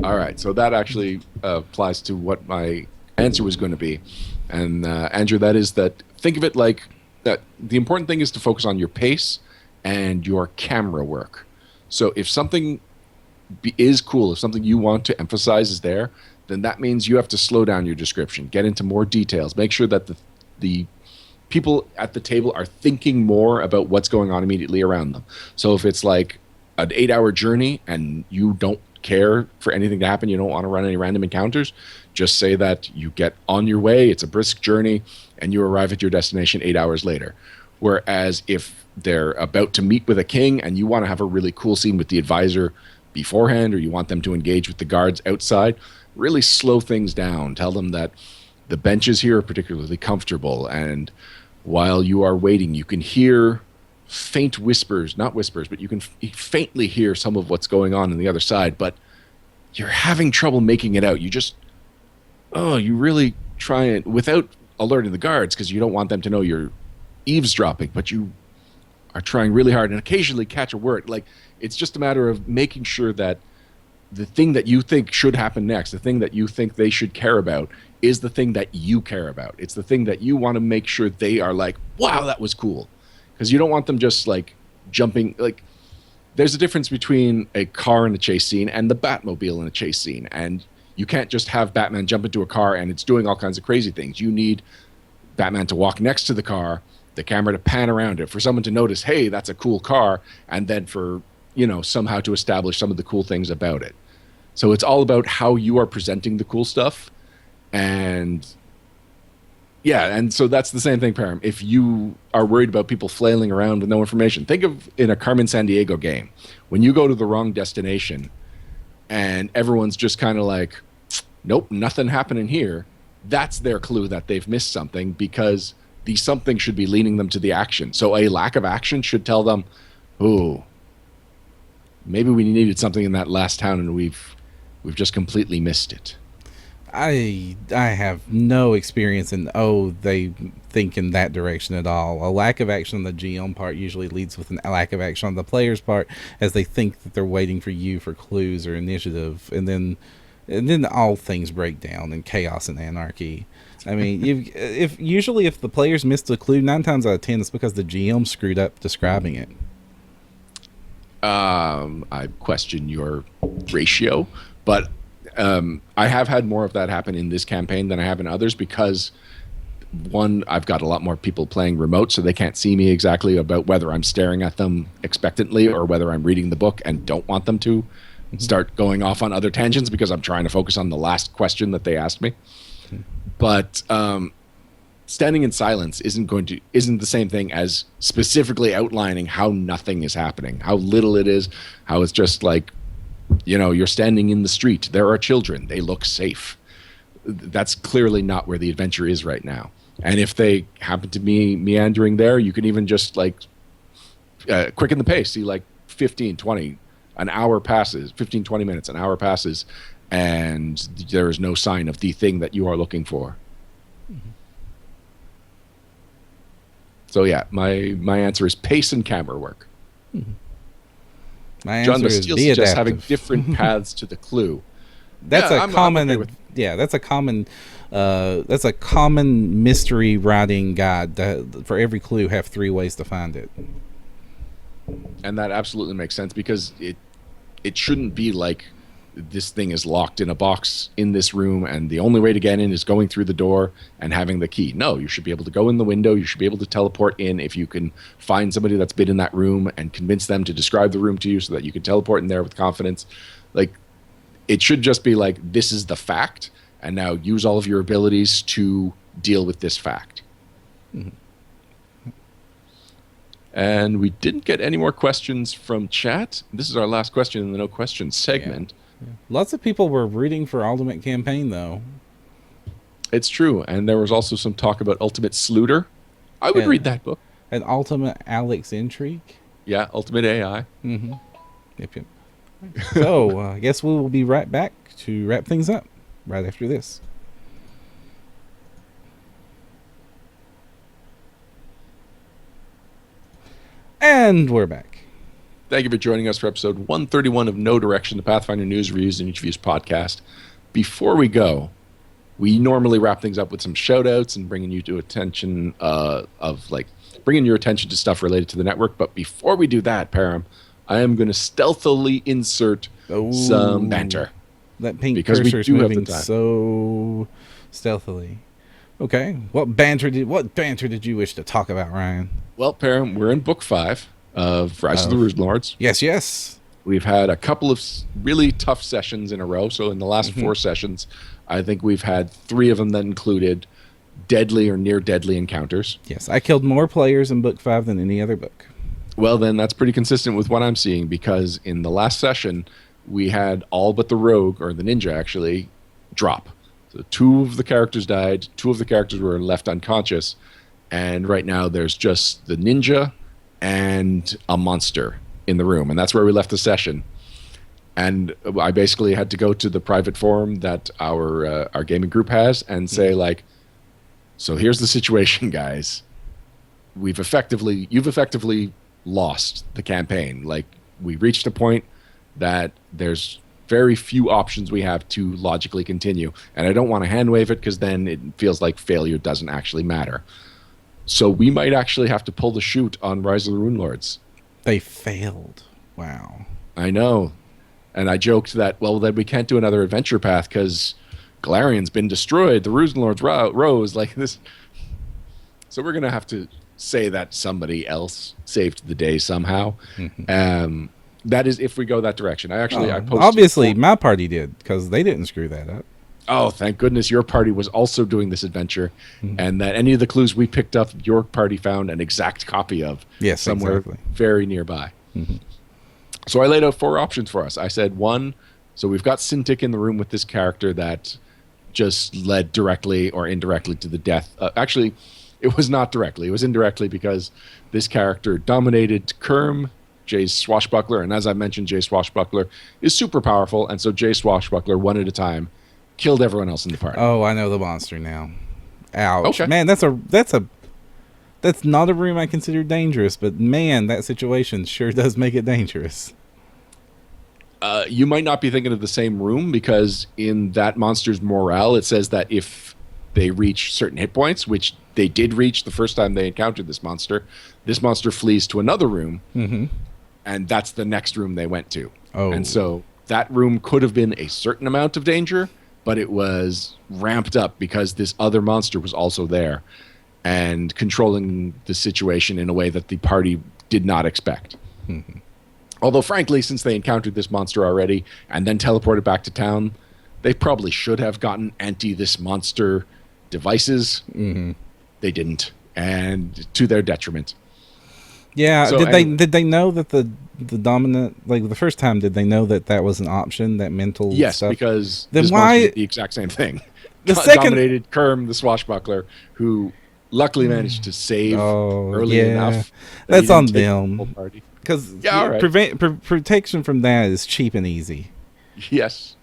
S2: All right, so that actually applies to what my answer was going to be, and Andrew, that is that. Think of it like that. The important thing is to focus on your pace and your camera work. So if something is cool, if something you want to emphasize is there, then that means you have to slow down your description, get into more details, make sure that the people at the table are thinking more about what's going on immediately around them. So if it's like an 8-hour journey and you don't care for anything to happen, you don't want to run any random encounters, just say that you get on your way, it's a brisk journey, and you arrive at your destination 8 hours later. Whereas if they're about to meet with a king and you want to have a really cool scene with the advisor beforehand, or you want them to engage with the guards outside, really slow things down. Tell them that the benches here are particularly comfortable, and while you are waiting, you can hear faint whispers, not whispers, but you can faintly hear some of what's going on the other side, but you're having trouble making it out. You really try and, without alerting the guards, because you don't want them to know you're eavesdropping, but you are trying really hard and occasionally catch a word. Like, it's just a matter of making sure that the thing that you think should happen next, the thing that you think they should care about, is the thing that you care about. It's the thing that you want to make sure they are like, wow, that was cool. Because you don't want them just like jumping. Like, there's a difference between a car in a chase scene and the Batmobile in a chase scene. And you can't just have Batman jump into a car and it's doing all kinds of crazy things. You need Batman to walk next to the car, the camera to pan around it, for someone to notice, hey, that's a cool car, and then for, somehow to establish some of the cool things about it. So it's all about how you are presenting the cool stuff. And yeah, and so that's the same thing, Param. If you are worried about people flailing around with no information, think of in a Carmen Sandiego game, when you go to the wrong destination and everyone's just kind of like, nope, nothing happening here. That's their clue that they've missed something, because the something should be leaning them to the action. So a lack of action should tell them, oh, maybe we needed something in that last town and we've just completely missed it.
S1: I have no experience in they think in that direction at all. A lack of action on the GM part usually leads with a lack of action on the player's part, as they think that they're waiting for you for clues or initiative, and then all things break down in chaos and anarchy. I mean, if the players missed a clue, 9 times out of 10 it's because the GM screwed up describing it.
S2: I question your ratio, but I have had more of that happen in this campaign than I have in others, because one, I've got a lot more people playing remote, so they can't see me exactly about whether I'm staring at them expectantly or whether I'm reading the book and don't want them to start going off on other tangents, because I'm trying to focus on the last question that they asked me. But standing in silence isn't the same thing as specifically outlining how nothing is happening, how little it is, how it's just like, you're standing in the street. There are children. They look safe. That's clearly not where the adventure is right now. And if they happen to be meandering there, you can even just like quicken the pace. See, like 15, 20, an hour passes, 15, 20 minutes, an hour passes, and there is no sign of the thing that you are looking for. Mm-hmm. So yeah, my answer is pace and camera work.
S1: Mm-hmm. My
S2: John
S1: answer is
S2: Bastille
S1: be
S2: suggests
S1: adaptive.
S2: having different paths to the clue.
S1: That's
S2: yeah,
S1: a common.
S2: I'm okay
S1: That's a common mystery writing guide. For every clue, have 3 ways to find it.
S2: And that absolutely makes sense, because it shouldn't be like this thing is locked in a box in this room and the only way to get in is going through the door and having the key. No, you should be able to go in the window. You should be able to teleport in if you can find somebody that's been in that room and convince them to describe the room to you so that you can teleport in there with confidence. Like, it should just be like, this is the fact, and now use all of your abilities to deal with this fact. Mm-hmm. And we didn't get any more questions from chat. This is our last question in the no questions segment.
S1: Yeah. Lots of people were rooting for Ultimate Campaign, though.
S2: It's true. And there was also some talk about Ultimate Sluter. I would
S1: Yeah.
S2: read that book.
S1: An ultimate Alex intrigue.
S2: Yeah, Ultimate AI.
S1: Mm-hmm. Yep. So I guess we will be right back to wrap things up right after this. And we're back.
S2: Thank you for joining us for episode 131 of No Direction, the Pathfinder News, Reviews, and Interviews podcast. Before we go, we normally wrap things up with some shout-outs and bringing you to attention bringing your attention to stuff related to the network. But before we do that, Param, I am going to stealthily insert some banter.
S1: That pink
S2: Because we
S1: cursor is
S2: do have the
S1: moving
S2: time.
S1: so stealthily. Okay, what banter did you wish to talk about, Ryan?
S2: Well, Param, we're in book 5 of Rise of the Rune Lords.
S1: Yes.
S2: We've had a couple of really tough sessions in a row. So in the last 4 sessions, I think we've had 3 of them that included deadly or near deadly encounters.
S1: Yes, I killed more players in book 5 than any other book.
S2: Well, then that's pretty consistent with what I'm seeing, because in the last session, we had all but the rogue, or the ninja actually, drop. So 2 of the characters died, 2 of the characters were left unconscious, and right now there's just the ninja and a monster in the room, and that's where we left the session. And I basically had to go to the private forum that our gaming group has and say, like, so here's the situation, guys. You've effectively lost the campaign. Like, we reached a point that there's very few options we have to logically continue. And I don't want to hand wave it, because then it feels like failure doesn't actually matter. So we might actually have to pull the chute on Rise of the Rune Lords.
S1: They failed. Wow.
S2: I know. And I joked that, well, then we can't do another adventure path because Galarion's been destroyed. The Rune Lords rose like this. So we're going to have to say that somebody else saved the day somehow. That is if we go that direction. I posted
S1: obviously, my party did, because they didn't screw that up.
S2: Oh, thank goodness your party was also doing this adventure, and that any of the clues we picked up, your party found an exact copy of somewhere very nearby. So I laid out 4 options for us. I said 1, so we've got Cintiq in the room with this character that just led directly or indirectly to the death. Actually, it was not directly. It was indirectly, because this character dominated Kerm, Jay's swashbuckler, and as I mentioned, Jay Swashbuckler is super powerful, and so Jay Swashbuckler, one at a time, killed everyone else in the party.
S1: Oh, I know the monster now. Ouch.
S2: Okay.
S1: Man, that's not a room I consider dangerous, but man, that situation sure does make it dangerous.
S2: You might not be thinking of the same room, because in that monster's morale, it says that if they reach certain hit points, which they did reach the first time they encountered this monster flees to another room, and that's the next room they went to.
S1: Oh.
S2: And so that room could have been a certain amount of danger, but it was ramped up because this other monster was also there and controlling the situation in a way that the party did not expect. Although, frankly, since they encountered this monster already and then teleported back to town, they probably should have gotten anti-this monster devices. They didn't, and to their detriment.
S1: Yeah,
S2: So,
S1: did they know that the dominant, like the first time, did they know that was an option, that mental
S2: Yes,
S1: stuff?
S2: because
S1: Then
S2: this
S1: why-
S2: monster did the exact same thing.
S1: The second-
S2: Dominated Kerm, the swashbuckler, who luckily managed to save early enough. that
S1: That's
S2: he
S1: on
S2: didn't take the
S1: them.
S2: whole party.
S1: Because
S2: Yeah, all right.
S1: protection from that is cheap and easy.
S2: Yes.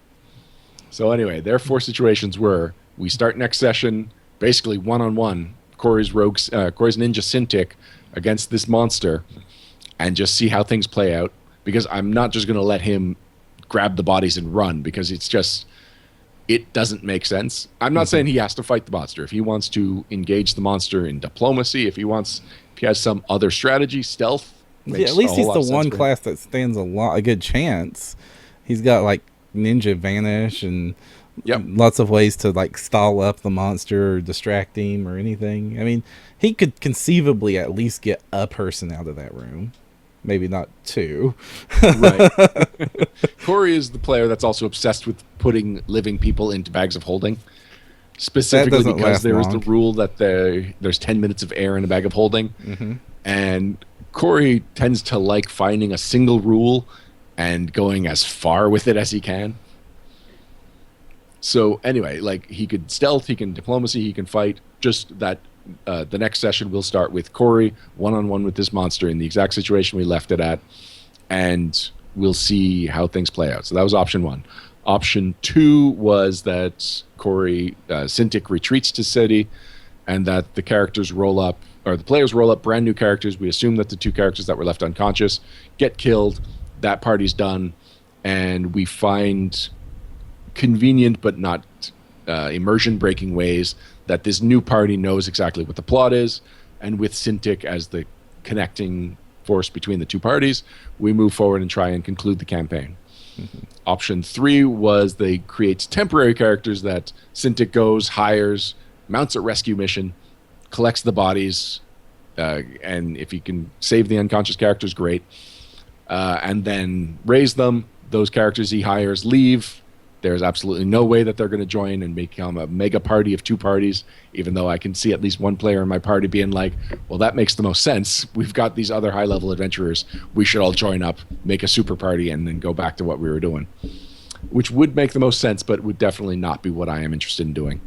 S2: So anyway, their 4 situations were: we start next session basically one-on-one, Corey's ninja Cintiq against this monster, and just see how things play out. Because I'm not just going to let him grab the bodies and run, because it doesn't make sense. I'm not saying he has to fight the monster. If he wants to engage the monster in diplomacy, if he has some other strategy, stealth.
S1: Yeah, at least he's the one class that stands a good chance. He's got like ninja vanish and lots of ways to like stall up the monster or distract him or anything. I mean, he could conceivably at least get a person out of that room. Maybe not 2.
S2: Right. Corey is the player that's also obsessed with putting living people into bags of holding. Specifically
S1: doesn't
S2: because
S1: last
S2: there is
S1: long.
S2: the rule that there's 10 minutes of air in a bag of holding. And Corey tends to like finding a single rule and going as far with it as he can. So anyway, like, he could stealth, he can diplomacy, he can fight. Just that the next session we'll start with Corey one-on-one with this monster in the exact situation we left it at, and we'll see how things play out. So that was option 1. Option 2 was that Corey Cintiq retreats to city, and that the characters roll up, or the players roll up brand new characters. We assume that the 2 characters that were left unconscious get killed. That party's done, and we find convenient but not immersion-breaking ways that this new party knows exactly what the plot is, and with Cintiq as the connecting force between the 2 parties, we move forward and try and conclude the campaign. Option 3 was they create temporary characters that Cintiq goes, hires, mounts a rescue mission, collects the bodies, and if he can save the unconscious characters, great. And then raise them. Those characters he hires leave. There's absolutely no way that they're going to join and become a mega party of 2 parties, even though I can see at least one player in my party being like, well, that makes the most sense. We've got these other high-level adventurers. We should all join up, make a super party, and then go back to what we were doing, which would make the most sense, but would definitely not be what I am interested in doing.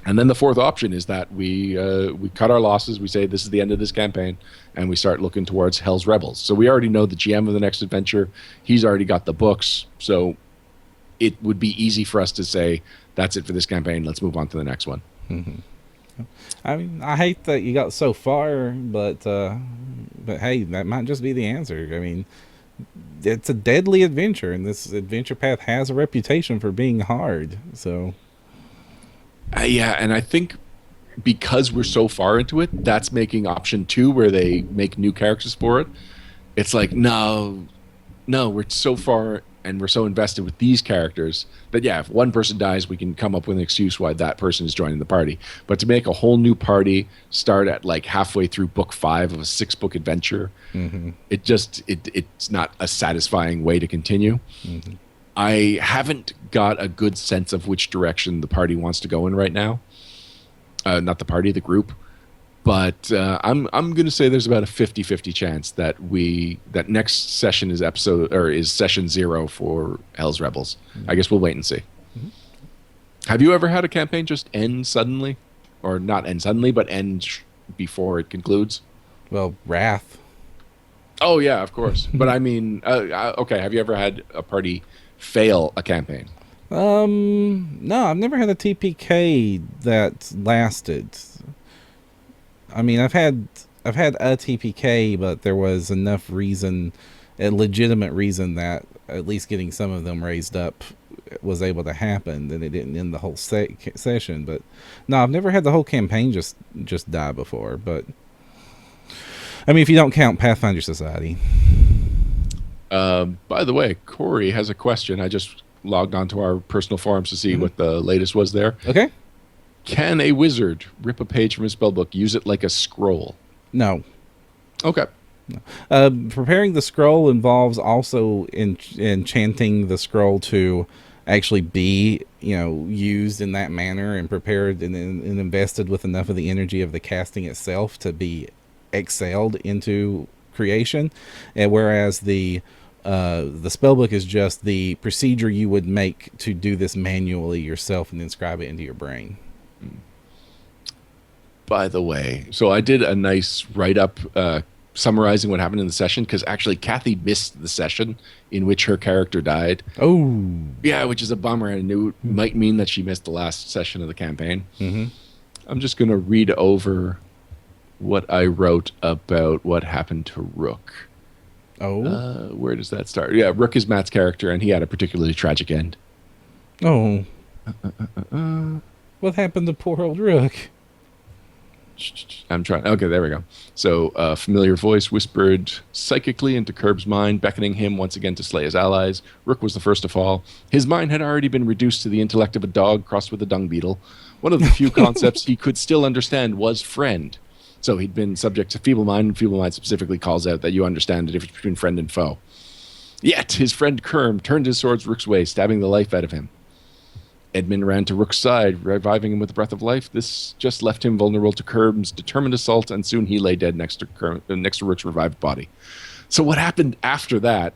S2: And then the 4th option is that we cut our losses. We say this is the end of this campaign, and we start looking towards Hell's Rebels. So we already know the GM of the next adventure. He's already got the books, so it would be easy for us to say, that's it for this campaign. Let's move on to the next one.
S1: Mm-hmm. I mean, I hate that you got so far, but hey, that might just be the answer. I mean, it's a deadly adventure, and this adventure path has a reputation for being hard. So,
S2: yeah, and I think because we're so far into it, that's making option 2, where they make new characters for it. It's like, no, we're so far and we're so invested with these characters that, yeah, if one person dies, we can come up with an excuse why that person is joining the party. But to make a whole new party start at like halfway through book 5 of a 6-book adventure, it's not a satisfying way to continue. Mm-hmm. I haven't got a good sense of which direction the party wants to go in right now. Not the party, the group. But I'm going to say there's about a 50-50 chance that that next session is session 0 for Hell's Rebels. Mm-hmm. I guess we'll wait and see. Mm-hmm. Have you ever had a campaign just end suddenly, or not end suddenly, but end before it concludes?
S1: Well, Wrath.
S2: Oh yeah, of course. But I mean, okay. Have you ever had a party fail a campaign?
S1: No, I've never had a TPK that lasted. I mean, I've had a TPK, but there was enough reason, a legitimate reason, that at least getting some of them raised up was able to happen, and it didn't end the whole session. But no, I've never had the whole campaign just die before. But I mean, if you don't count Pathfinder Society.
S2: By the way, Corey has a question. I just logged onto our personal forums to see what the latest was there.
S1: Okay.
S2: Can a wizard rip a page from his spellbook, use it like a scroll?
S1: No.
S2: Okay.
S1: No. Preparing the scroll involves also enchanting the scroll to actually be, used in that manner and prepared and invested with enough of the energy of the casting itself to be excelled into creation. And whereas the spellbook is just the procedure you would make to do this manually yourself and then scribe it into your brain.
S2: By the way, so I did a nice write-up summarizing what happened in the session, because actually Kathy missed the session in which her character died.
S1: Oh.
S2: Yeah, which is a bummer, and it might mean that she missed the last session of the campaign. Mm-hmm. I'm just going to read over what I wrote about what happened to Rook.
S1: Oh.
S2: Where does that start? Yeah, Rook is Matt's character, and he had a particularly tragic end.
S1: Oh. What happened to poor old Rook?
S2: I'm trying. Okay, there we go. So, a familiar voice whispered psychically into Curb's mind, beckoning him once again to slay his allies. Rook was the first to fall. His mind had already been reduced to the intellect of a dog crossed with a dung beetle. One of the few concepts he could still understand was friend. So he'd been subject to feeble mind, and feeble mind specifically calls out that you understand the difference between friend and foe. Yet, his friend Kerm turned his sword Rook's way, stabbing the life out of him. Edmund ran to Rook's side, reviving him with the breath of life. This just left him vulnerable to Kerm's determined assault, and soon he lay dead next to Rook's revived body. So what happened after that,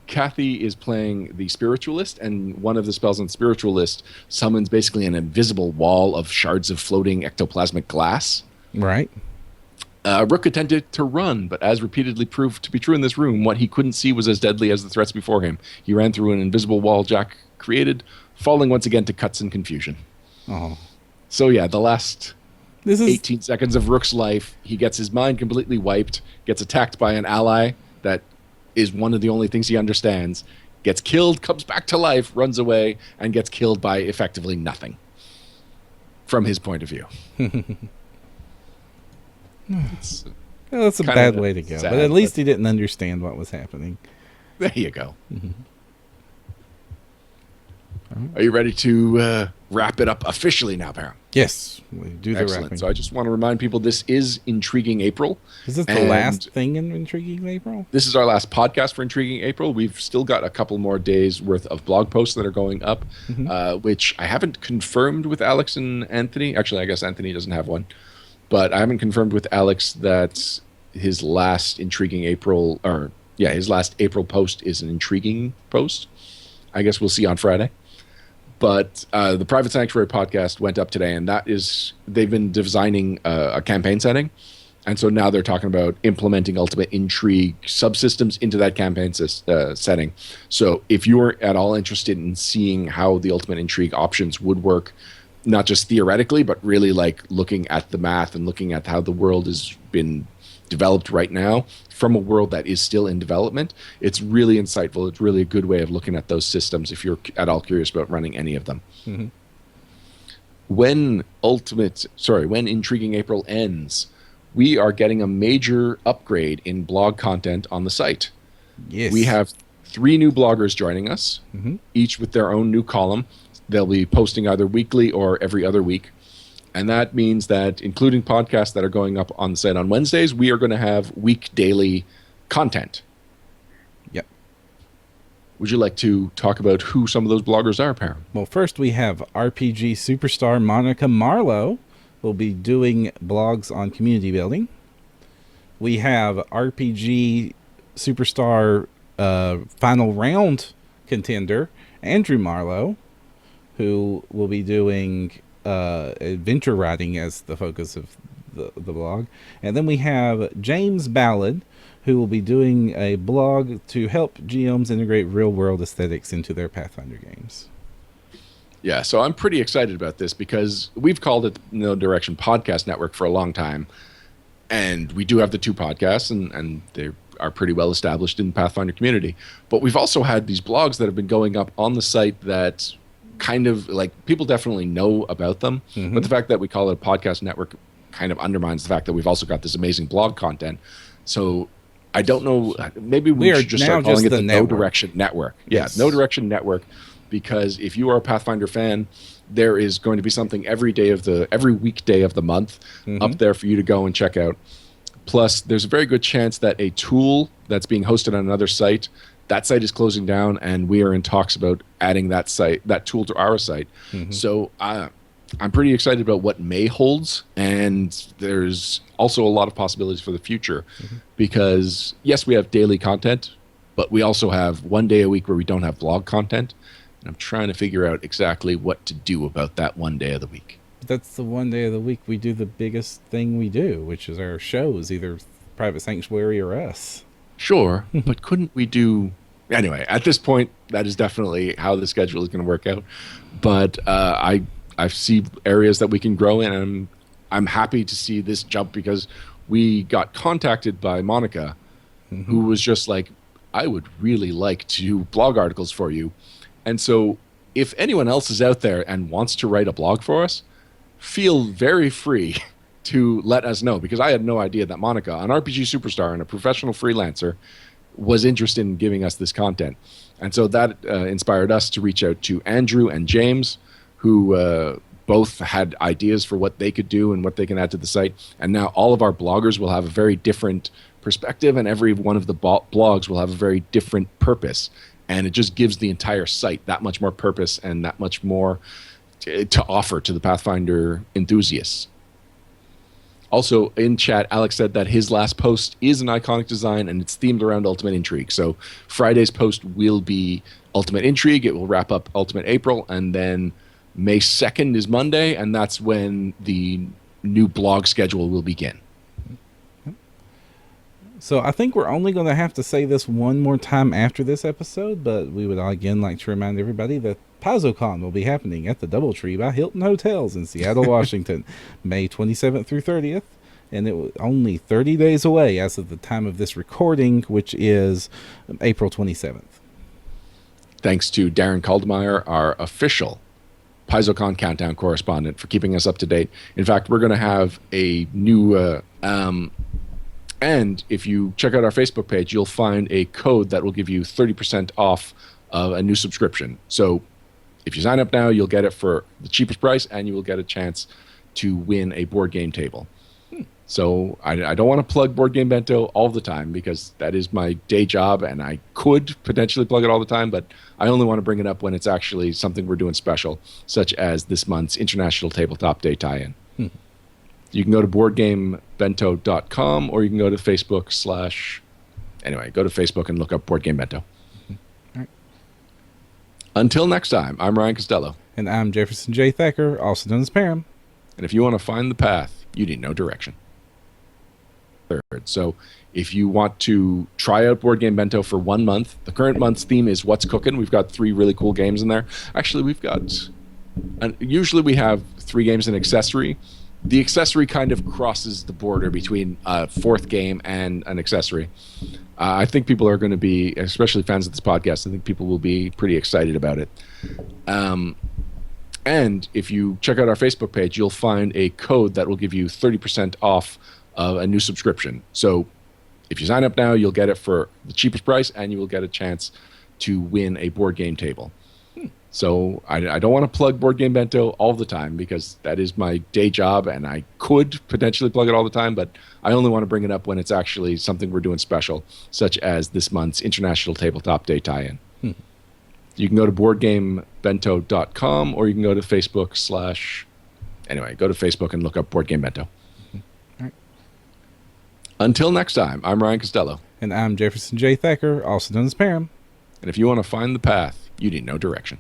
S2: Kathy is playing the Spiritualist, and one of the spells on Spiritualist summons basically an invisible wall of shards of floating ectoplasmic glass.
S1: Right.
S2: Rook attempted to run, but as repeatedly proved to be true in this room, what he couldn't see was as deadly as the threats before him. He ran through an invisible wall Jack created, falling once again to cuts and confusion.
S1: Oh.
S2: So yeah, the last
S1: This is
S2: 18 seconds of Rook's life, he gets his mind completely wiped, gets attacked by an ally that is one of the only things he understands, gets killed, comes back to life, runs away, and gets killed by effectively nothing. From his point of view. It's
S1: well, that's a
S2: kinda
S1: bad way to go.
S2: sad,
S1: But at least
S2: but-
S1: he didn't understand what was happening.
S2: There you go. Are you ready to wrap it up officially now, Baron?
S1: Yes. We do the
S2: Excellent.
S1: wrapping.
S2: So I just want to remind people this is Intriguing April.
S1: Is this the
S2: and
S1: last thing in Intriguing April?
S2: This is our last podcast for Intriguing April. We've still got a couple more days worth of blog posts that are going up, which I haven't confirmed with Alex and Anthony. Actually, I guess Anthony doesn't have one. But I haven't confirmed with Alex that his last Intriguing April, his last April post is an intriguing post. I guess we'll see on Friday. But the Private Sanctuary podcast went up today, and they've been designing a campaign setting. And so now they're talking about implementing Ultimate Intrigue subsystems into that campaign setting. So if you're at all interested in seeing how the Ultimate Intrigue options would work, not just theoretically, but really like looking at the math and looking at how the world has been developed right now from a world that is still in development, it's really insightful. It's really a good way of looking at those systems if you're at all curious about running any of them.
S1: Mm-hmm.
S2: When Intriguing April ends, we are getting a major upgrade in blog content on the site.
S1: Yes.
S2: We have 3 new bloggers joining us, each with their own new column. They'll be posting either weekly or every other week. And that means that, including podcasts that are going up on the site on Wednesdays, we are going to have daily content.
S1: Yep.
S2: Would you like to talk about who some of those bloggers are, Perrin?
S1: Well, first we have RPG superstar Monica Marlowe will be doing blogs on community building. We have RPG superstar final round contender Andrew Marlowe, who will be doing adventure writing as the focus of the blog. And then we have James Ballard, who will be doing a blog to help GMs integrate real-world aesthetics into their Pathfinder games.
S2: Yeah, so I'm pretty excited about this because we've called it No Direction Podcast Network for a long time. And we do have the 2 podcasts, and they are pretty well established in the Pathfinder community. But we've also had these blogs that have been going up on the site that kind of, like, people definitely know about them. But the fact that we call it a podcast network kind of undermines the fact that we've also got this amazing blog content. So I don't know, maybe we should just start calling it the No Direction Network.
S1: Yes.
S2: Yeah, No Direction Network. Because if you are a Pathfinder fan, there is going to be something every weekday of the month up there for you to go and check out. Plus, there's a very good chance that a tool that's being hosted on another site, that site is closing down, and we are in talks about adding that tool to our site. So I'm pretty excited about what May holds, and there's also a lot of possibilities for the future. Because yes, we have daily content, but we also have one day a week where we don't have blog content. And I'm trying to figure out exactly what to do about that one day of the week.
S1: That's the one day of the week we do the biggest thing we do, which is our shows, either Private Sanctuary or us.
S2: Sure, but couldn't we do... Anyway, at this point, that is definitely how the schedule is going to work out. But I see areas that we can grow in, and I'm happy to see this jump because we got contacted by Monica, who was just like, I would really like to do blog articles for you. And so if anyone else is out there and wants to write a blog for us, feel very free to let us know, because I had no idea that Monica, an RPG superstar and a professional freelancer, was interested in giving us this content. And so that inspired us to reach out to Andrew and James, who both had ideas for what they could do and what they can add to the site. And now all of our bloggers will have a very different perspective, and every one of the blogs will have a very different purpose. And it just gives the entire site that much more purpose and that much more to offer to the Pathfinder enthusiasts. Also, in chat, Alex said that his last post is an iconic design and it's themed around Ultimate Intrigue. So Friday's post will be Ultimate Intrigue. It will wrap up Ultimate April. And then May 2nd is Monday. And that's when the new blog schedule will begin.
S1: So I think we're only going to have to say this one more time after this episode, but we would again like to remind everybody that PaizoCon will be happening at the Doubletree by Hilton Hotels in Seattle, Washington, May 27th through 30th. And it was only 30 days away as of the time of this recording, which is April 27th.
S2: Thanks to Darren Kaldemeyer, our official PaizoCon Countdown correspondent, for keeping us up to date. In fact, we're going to have a new... and if you check out our Facebook page, you'll find a code that will give you 30% off of a new subscription. So if you sign up now, you'll get it for the cheapest price, and you will get a chance to win a board game table. So I don't want to plug Board Game Bento all the time, because that is my day job, and I could potentially plug it all the time, but I only want to bring it up when it's actually something we're doing special, such as this month's International Tabletop Day tie-in. You can go to boardgamebento.com, or you can go to Facebook / anyway, go to Facebook and look up Board Game Bento.
S1: All right.
S2: Until next time, I'm Ryan Costello.
S1: And I'm Jefferson J. Thacker, also known as Param.
S2: And if you want to find the path, you need no direction. So if you want to try out Board Game Bento for 1 month, the current month's theme is What's Cooking. We've got 3 really cool games in there. Actually, usually we have 3 games in accessory. The accessory kind of crosses the border between a 4th game and an accessory. I think people are going to be, especially fans of this podcast, I think people will be pretty excited about it. And if you check out our Facebook page, you'll find a code that will give you 30% off of a new subscription. So if you sign up now, you'll get it for the cheapest price, and you will get a chance to win a board game table. So I don't want to plug Board Game Bento all the time, because that is my day job, and I could potentially plug it all the time, but I only want to bring it up when it's actually something we're doing special, such as this month's International Tabletop Day tie-in. You can go to boardgamebento.com, or you can go to Facebook / anyway, go to Facebook and look up Board Game Bento.
S1: All right.
S2: Until next time, I'm Ryan Costello.
S1: And I'm Jefferson J. Thacker, also known as Param.
S2: And if you want to find the path, you need no direction.